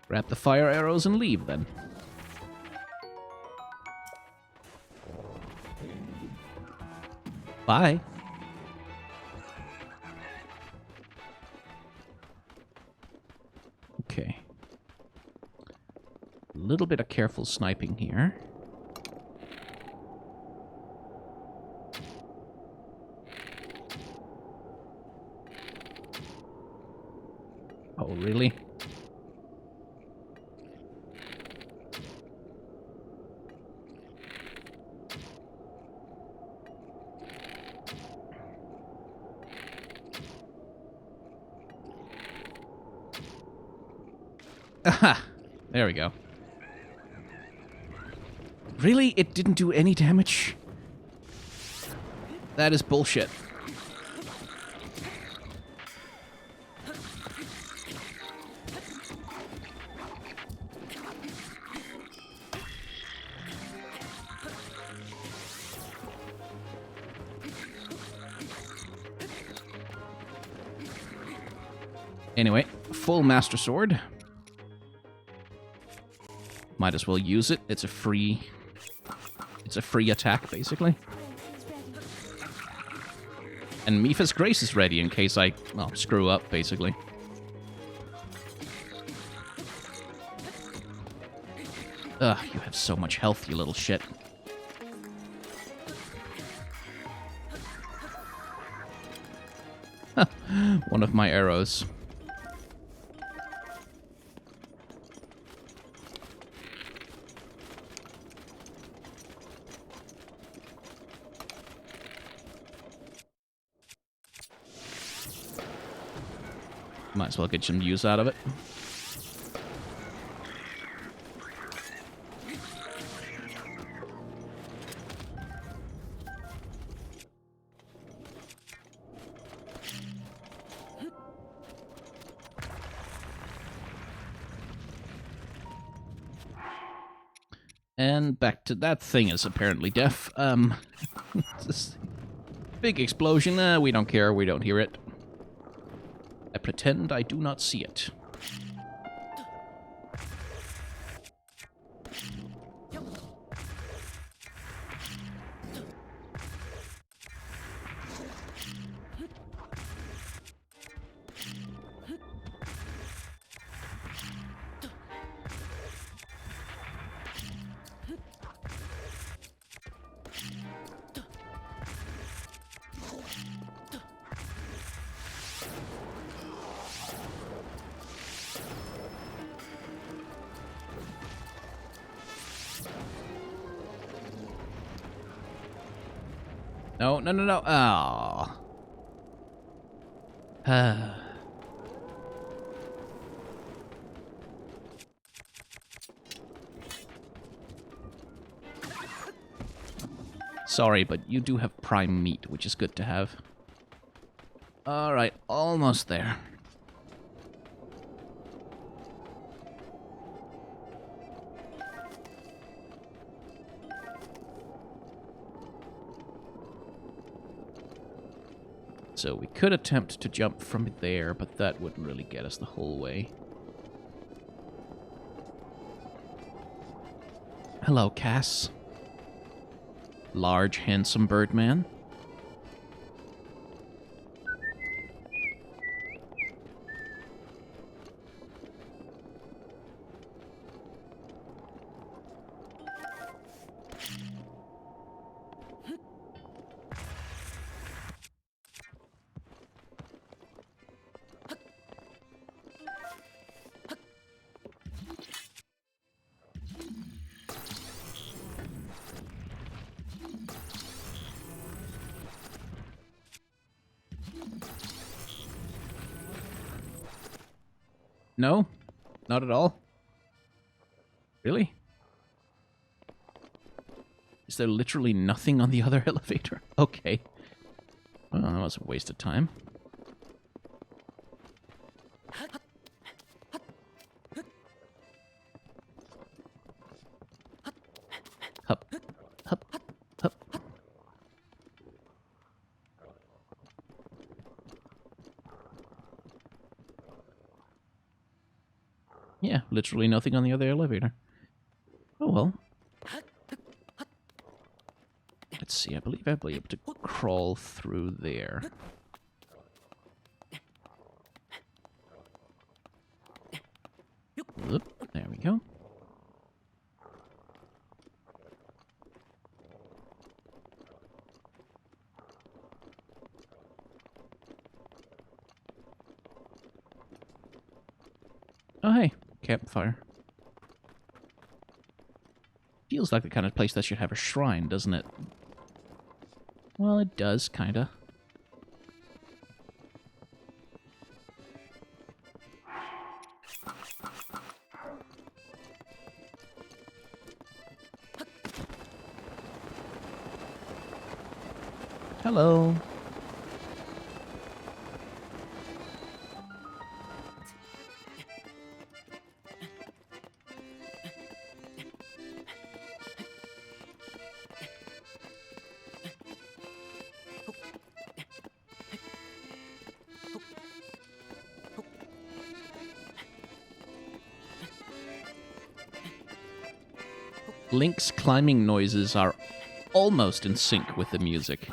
grab the fire arrows and leave, then. Bye. Okay. A little bit of careful sniping here. Oh, really? Aha! There we go. Really? It didn't do any damage? That is bullshit. Anyway, full Master Sword. Might as well use it. It's a free attack, basically. And Mipha's Grace is ready in case I, well, screw up, basically. Ugh, you have so much health, you little shit. One of my arrows. Might as well get some use out of it. And back to that thing is apparently deaf. This big explosion. We don't care. We don't hear it. I pretend I do not see it. No, no, no, no. Oh. Sorry, but you do have prime meat, which is good to have. Alright, almost there. So we could attempt to jump from there, but that wouldn't really get us the whole way. Hello, Cass. Large, handsome birdman. No? Not at all? Really? Is there literally nothing on the other elevator? Okay. Well, that was a waste of time. Hup. Hup. Hup. Yeah, literally nothing on the other elevator. Oh well. Let's see, I believe I'll be able to crawl through there. Whoop, there we go. Oh hey, campfire. Feels like the kind of place that should have a shrine, doesn't it? Well, it does, kinda. Hello. Link's climbing noises are almost in sync with the music.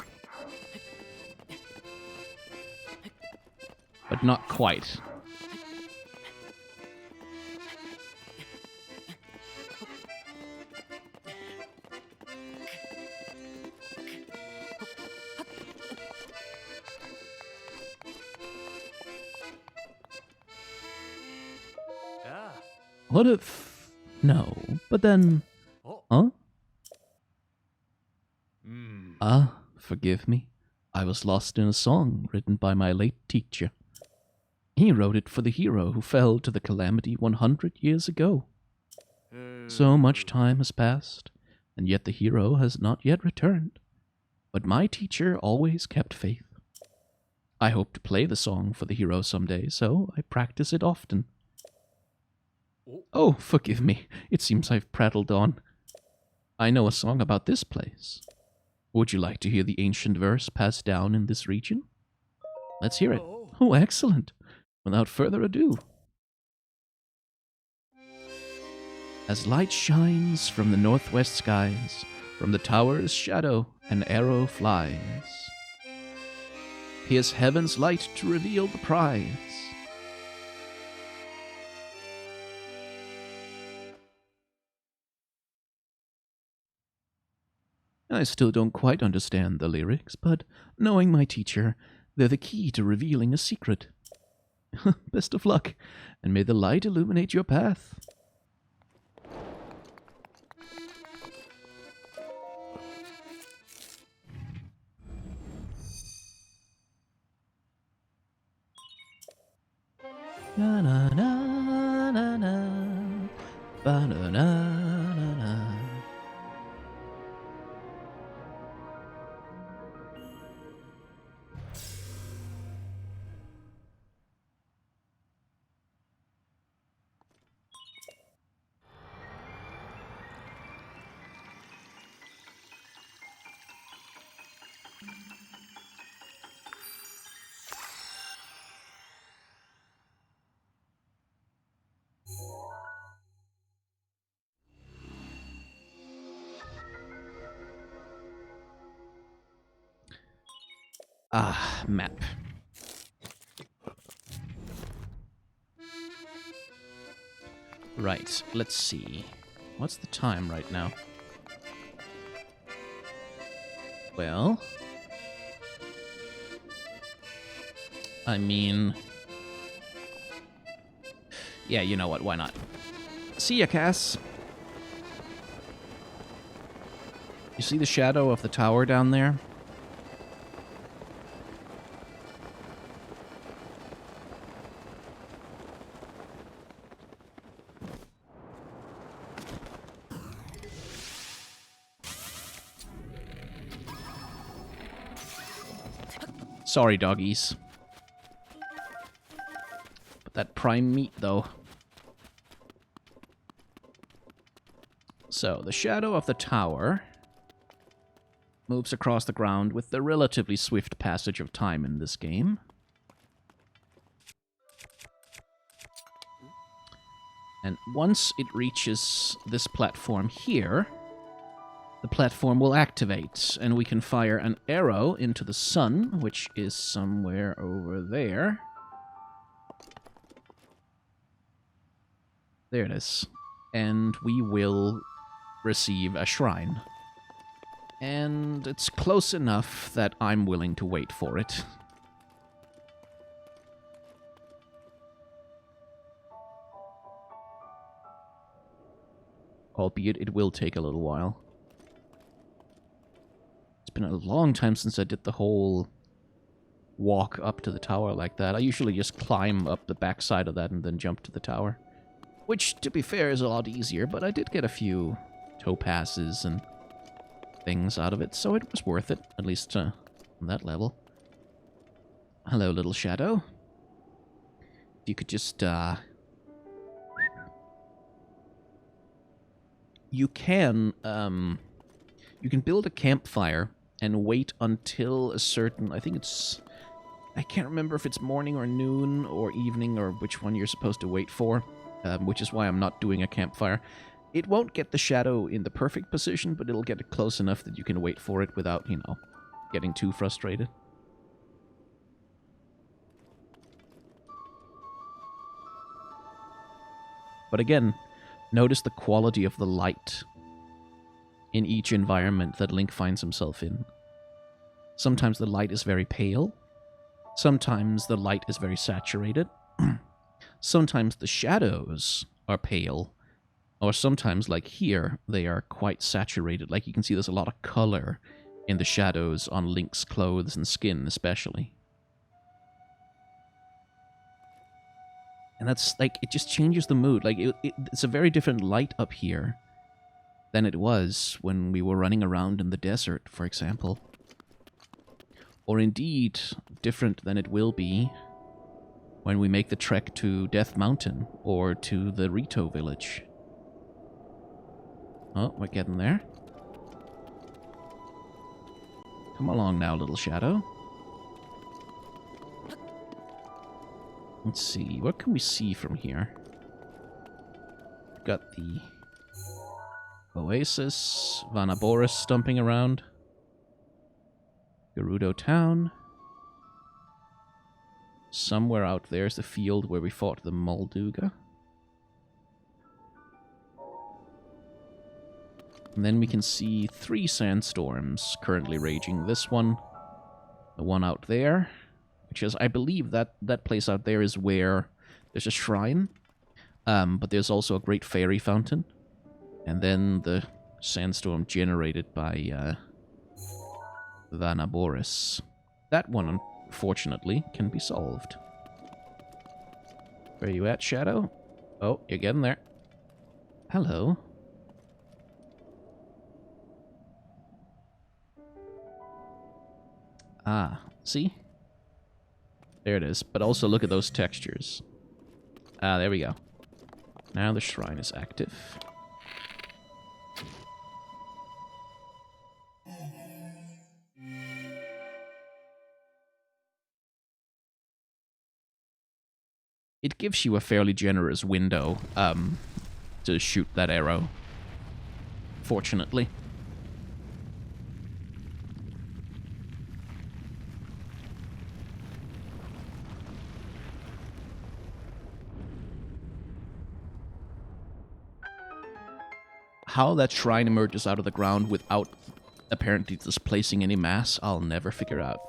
But not quite. Ah. What if... No, but then... Huh? Forgive me. I was lost in a song written by my late teacher. He wrote it for the hero who fell to the calamity 100 years ago. So much time has passed, and yet the hero has not yet returned. But my teacher always kept faith. I hope to play the song for the hero someday, so I practice it often. Oh, forgive me. It seems I've prattled on. I know a song about this place. Would you like to hear the ancient verse passed down in this region? Let's hear it. Oh, excellent. Without further ado. As light shines from the northwest skies, from the tower's shadow an arrow flies. Pierce heaven's light to reveal the prize. I still don't quite understand the lyrics, but knowing my teacher, they're the key to revealing a secret. Best of luck, and may the light illuminate your path. Na na na na na. Ba na na na na. Ah, map. Right, let's see. What's the time right now? Well, I mean, yeah, you know what, why not? See ya, Cass. You see the shadow of the tower down there? Sorry, doggies. But that prime meat, though. So, the shadow of the tower moves across the ground with the relatively swift passage of time in this game. And once it reaches this platform here, the platform will activate, and we can fire an arrow into the sun, which is somewhere over there. There it is. And we will receive a shrine. And it's close enough that I'm willing to wait for it. Albeit it will take a little while. It's been a long time since I did the whole walk up to the tower like that. I usually just climb up the backside of that and then jump to the tower. Which, to be fair, is a lot easier, but I did get a few topazes and things out of it, so it was worth it, at least on that level. Hello, little shadow. If you could just, you can build a campfire and wait until a certain, I can't remember if it's morning or noon or evening or which one you're supposed to wait for, which is why I'm not doing a campfire. It won't get the shadow in the perfect position, but it'll get it close enough that you can wait for it without, getting too frustrated. But again, notice the quality of the light in each environment that Link finds himself in. Sometimes the light is very pale. Sometimes the light is very saturated. Sometimes the shadows are pale. Or sometimes, like here, they are quite saturated. Like you can see there's a lot of color in the shadows on Link's clothes and skin, especially. And that's, like, it just changes the mood. Like, it's a very different light up here than it was when we were running around in the desert, for example. Or indeed, different than it will be when we make the trek to Death Mountain or to the Gerudo Village. Oh, we're getting there. Come along now, little shadow. Let's see, what can we see from here? Got the Oasis, Vanaboris stomping around. Gerudo Town. Somewhere out there's the field where we fought the Molduga. And then we can see 3 sandstorms currently raging. This one, the one out there, which is, I believe that place out there is where there's a shrine, but there's also a great fairy fountain. And then the sandstorm generated by Vanaboris. That one, unfortunately, can be solved. Where you at, Shadow? Oh, you're getting there. Hello. Ah, see? There it is. But also look at those textures. Ah, there we go. Now the shrine is active. It gives you a fairly generous window to shoot that arrow. Fortunately. How that shrine emerges out of the ground without apparently displacing any mass, I'll never figure out.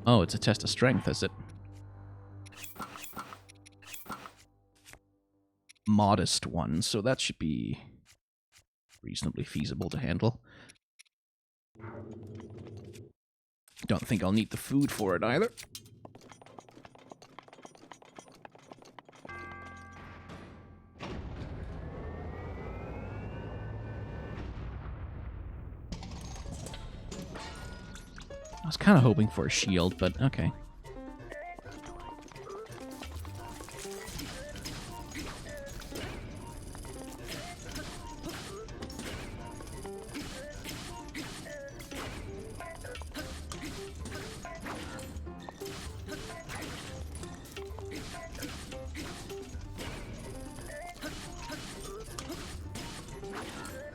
Oh, it's a test of strength, is it? Modest one, so that should be reasonably feasible to handle. Don't think I'll need the food for it either. I was kind of hoping for a shield, but okay.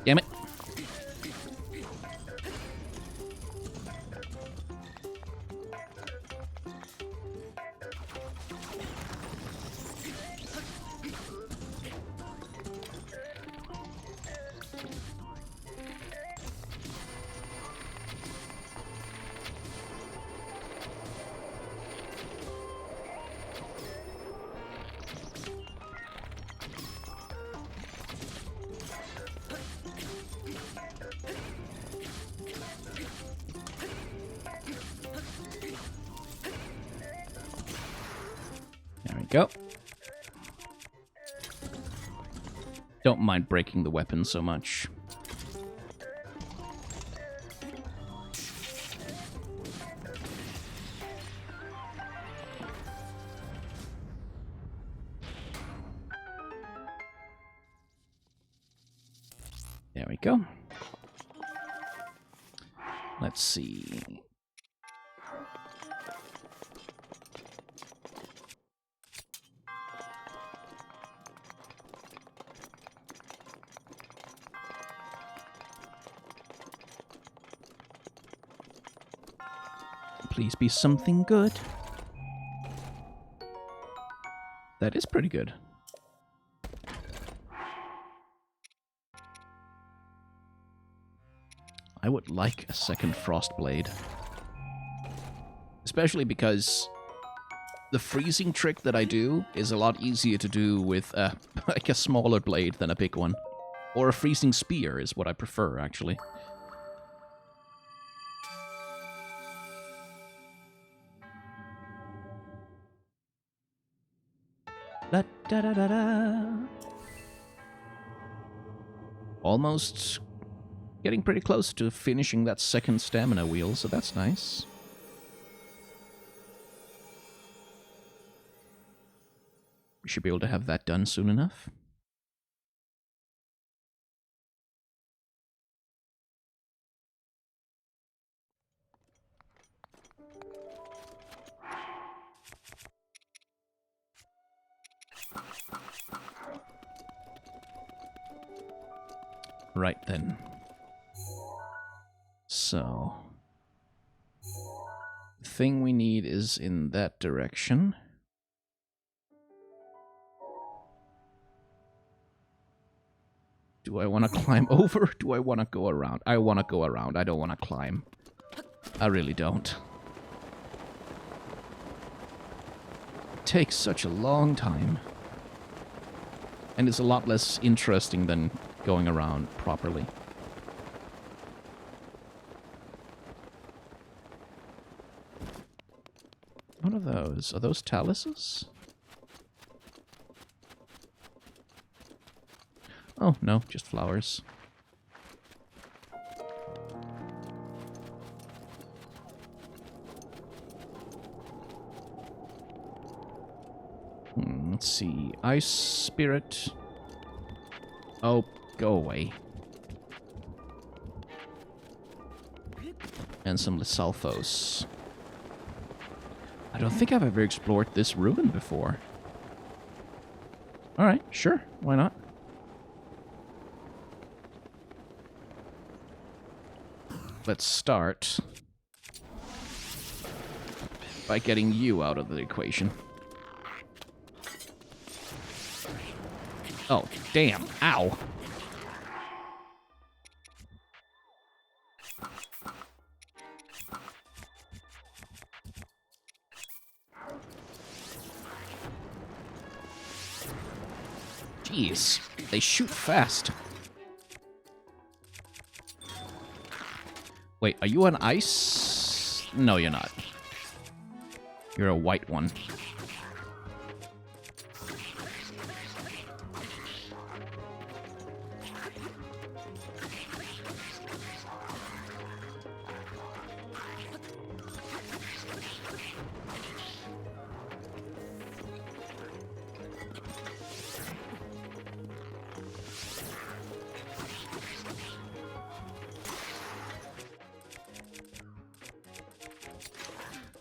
Damn it. Go. Don't mind breaking the weapon so much. There we go. Let's see. Please be something good. That is pretty good. I would like a second frost blade. Especially because the freezing trick that I do is a lot easier to do with like a smaller blade than a big one. Or a freezing spear is what I prefer, actually. Da, da, da, da, da. Almost getting pretty close to finishing that second stamina wheel, so that's nice. We should be able to have that done soon enough. Right then. So, the thing we need is in that direction. Do I want to climb over? Do I want to go around? I want to go around. I don't want to climb. I really don't. It takes such a long time. And it's a lot less interesting than going around properly. What are those? Are those taluses? Oh, no, just flowers. Let's see. Ice Spirit. Oh, go away. And some Lysalphos. I don't think I've ever explored this ruin before. Alright, sure. Why not? Let's start by getting you out of the equation. Oh, damn. Ow. Jeez, they shoot fast. Wait, are you on ice? No, you're not. You're a white one.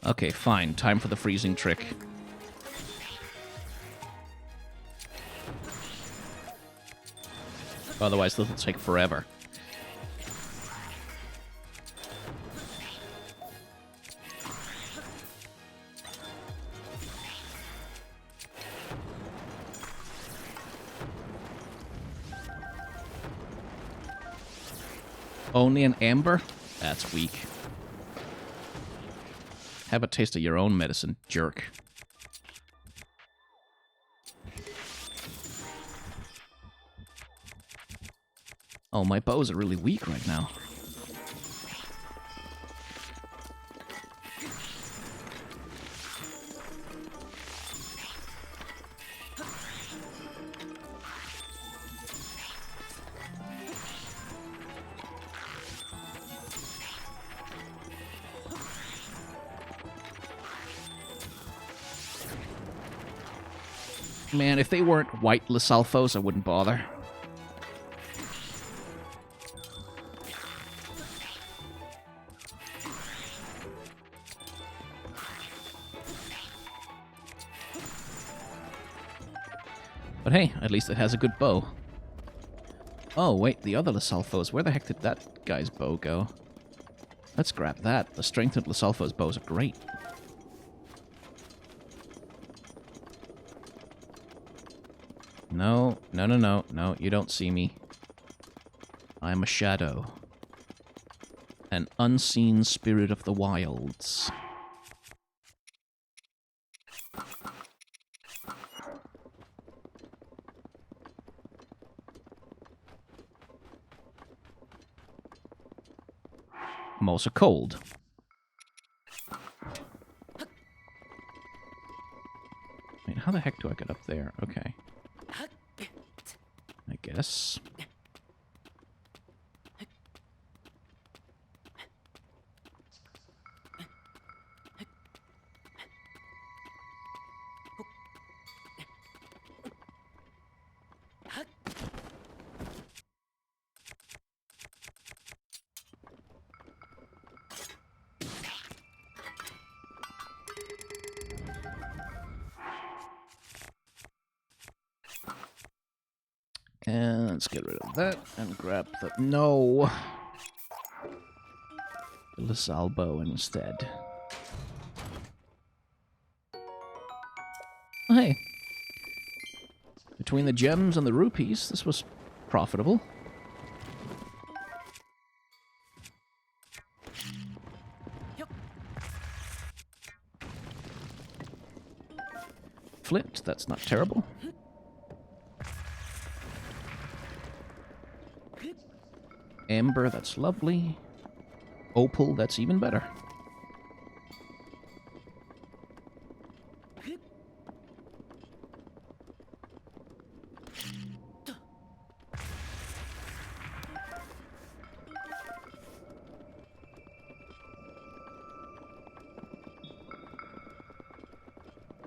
Okay, fine. Time for the freezing trick. Otherwise, this will take forever. Only an amber? That's weak. Have a taste of your own medicine, jerk. Oh, my bows are really weak right now. Man, if they weren't white Lysalphos, I wouldn't bother. But hey, at least it has a good bow. Oh, wait, the other Lysalphos. Where the heck did that guy's bow go? Let's grab that. The strengthened Lysalphos bows are great. No, no, no, no, no, you don't see me. I'm a shadow. An unseen spirit of the wilds. I'm also cold. Wait, how the heck do I get up there? Okay. I guess. And let's get rid of that and grab the... No! The Lysalbo instead. Oh, hey. Between the gems and the rupees, this was profitable. flint. That's not terrible. Amber, that's lovely. Opal, that's even better.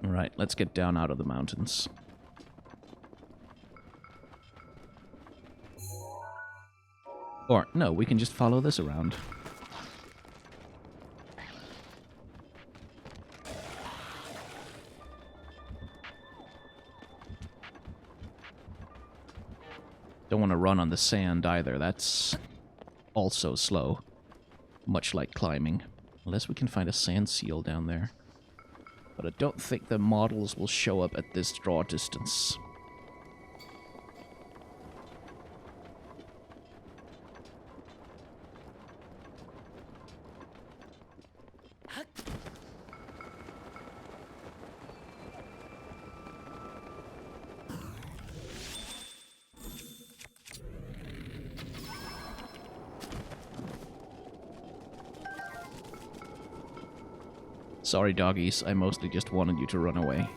Alright, let's get down out of the mountains. Or, no, we can just follow this around. Don't want to run on the sand either. That's also slow. Much like climbing. Unless we can find a sand seal down there. But I don't think the models will show up at this draw distance. Sorry, doggies. I mostly just wanted you to run away.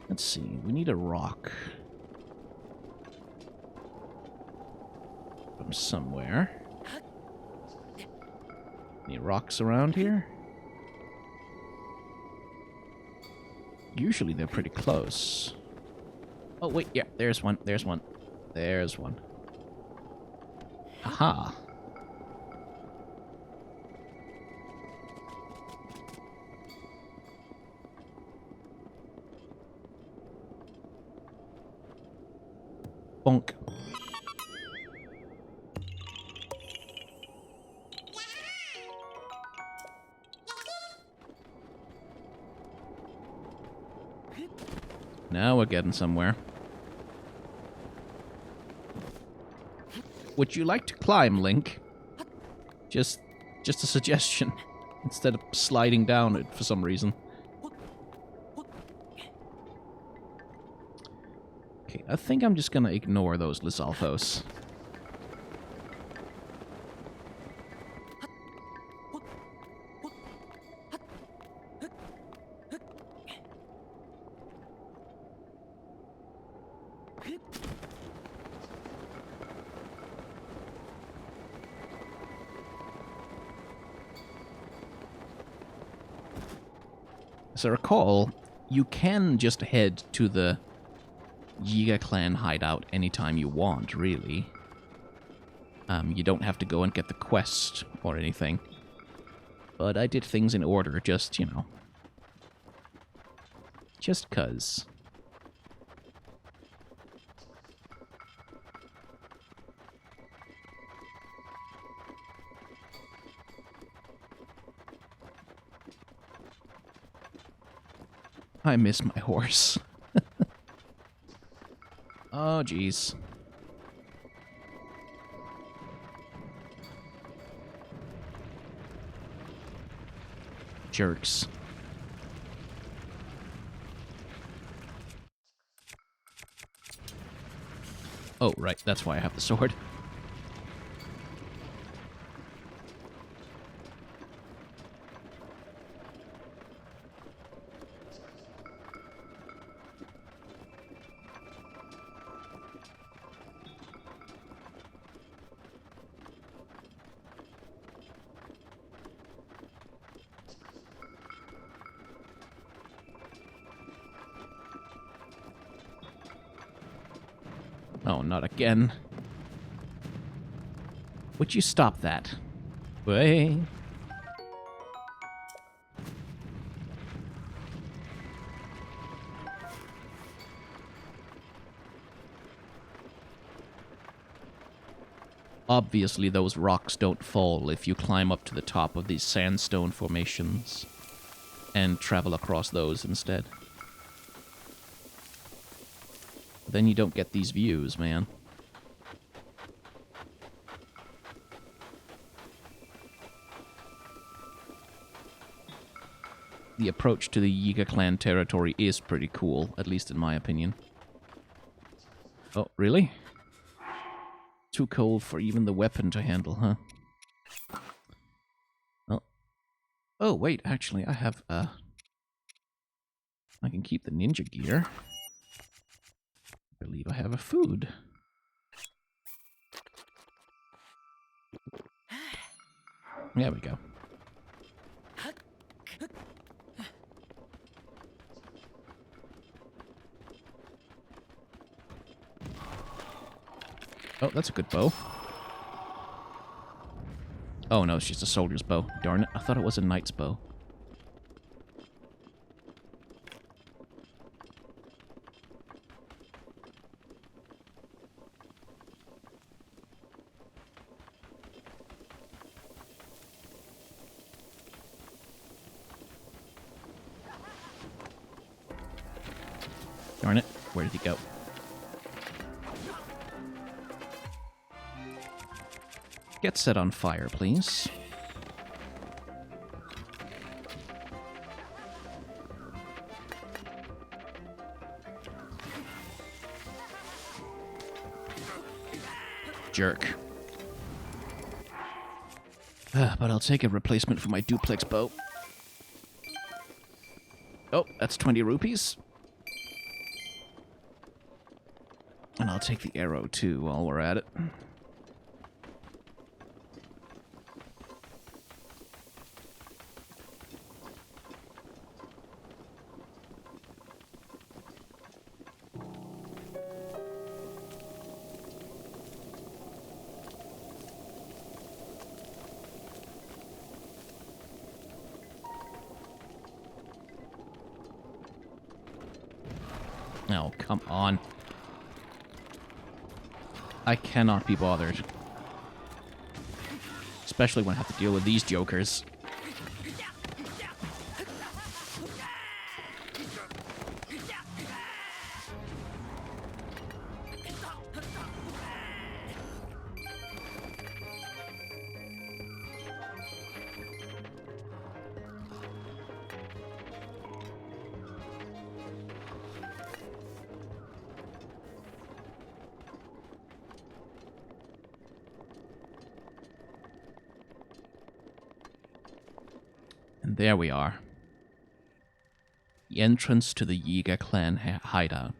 Let's see. We need a rock. From somewhere. Any rocks around here? Usually they're pretty close. Oh, wait. Yeah, there's one. There's one. There's one. Aha. Bonk. Now we're getting somewhere. Would you like to climb, Link? Just a suggestion. Instead of sliding down it for some reason. Okay, I think I'm just gonna ignore those Lizalfos. As I recall, you can just head to the Yiga clan hideout anytime you want, really. You don't have to go and get the quest or anything. But I did things in order, just, you know. Just 'cause. I miss my horse. Oh, jeez. Jerks. Oh, right, that's why I have the sword. Oh, not again. Would you stop that? Way. Obviously, those rocks don't fall if you climb up to the top of these sandstone formations and travel across those instead. Then you don't get these views, man. the approach to the Yiga clan territory is pretty cool, at least in my opinion. Oh, really? Too cold for even the weapon to handle, huh? Oh, oh wait, actually, I have, I can keep the ninja gear. I believe I have a food. There we go. Oh, that's a good bow. Oh no, it's just a soldier's bow. Darn it, I thought it was a knight's bow. Darn it, where did he go? Get set on fire, please. Jerk. But I'll take a replacement for my duplex bow. Oh, that's 20 rupees. And I'll take the arrow, too, while we're at it. Oh, come on. I cannot be bothered. Especially when I have to deal with these jokers. And there we are. The entrance to the Yiga clan hideout.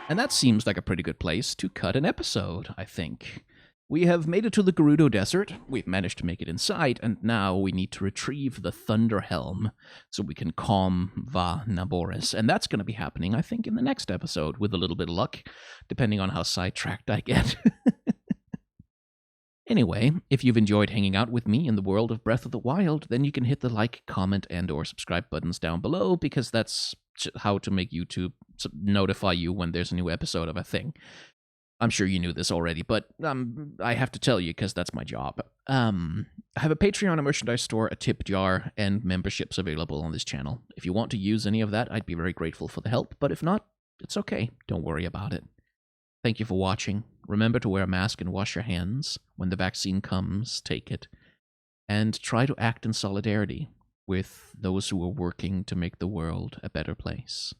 And that seems like a pretty good place to cut an episode, I think. We have made it to the Gerudo Desert, we've managed to make it inside, and now we need to retrieve the Thunder Helm so we can calm Va Naboris. And that's going to be happening, I think, in the next episode, with a little bit of luck, depending on how sidetracked I get. Anyway, if you've enjoyed hanging out with me in the world of Breath of the Wild, then you can hit the like, comment, and or subscribe buttons down below, because that's how to make YouTube notify you when there's a new episode of a thing. I'm sure you knew this already, but I have to tell you because that's my job. I have a Patreon, a merchandise store, a tip jar, and memberships available on this channel. If you want to use any of that, I'd be very grateful for the help, but if not, it's okay. Don't worry about it. Thank you for watching. Remember to wear a mask and wash your hands. When the vaccine comes, take it. And try to act in solidarity with those who are working to make the world a better place.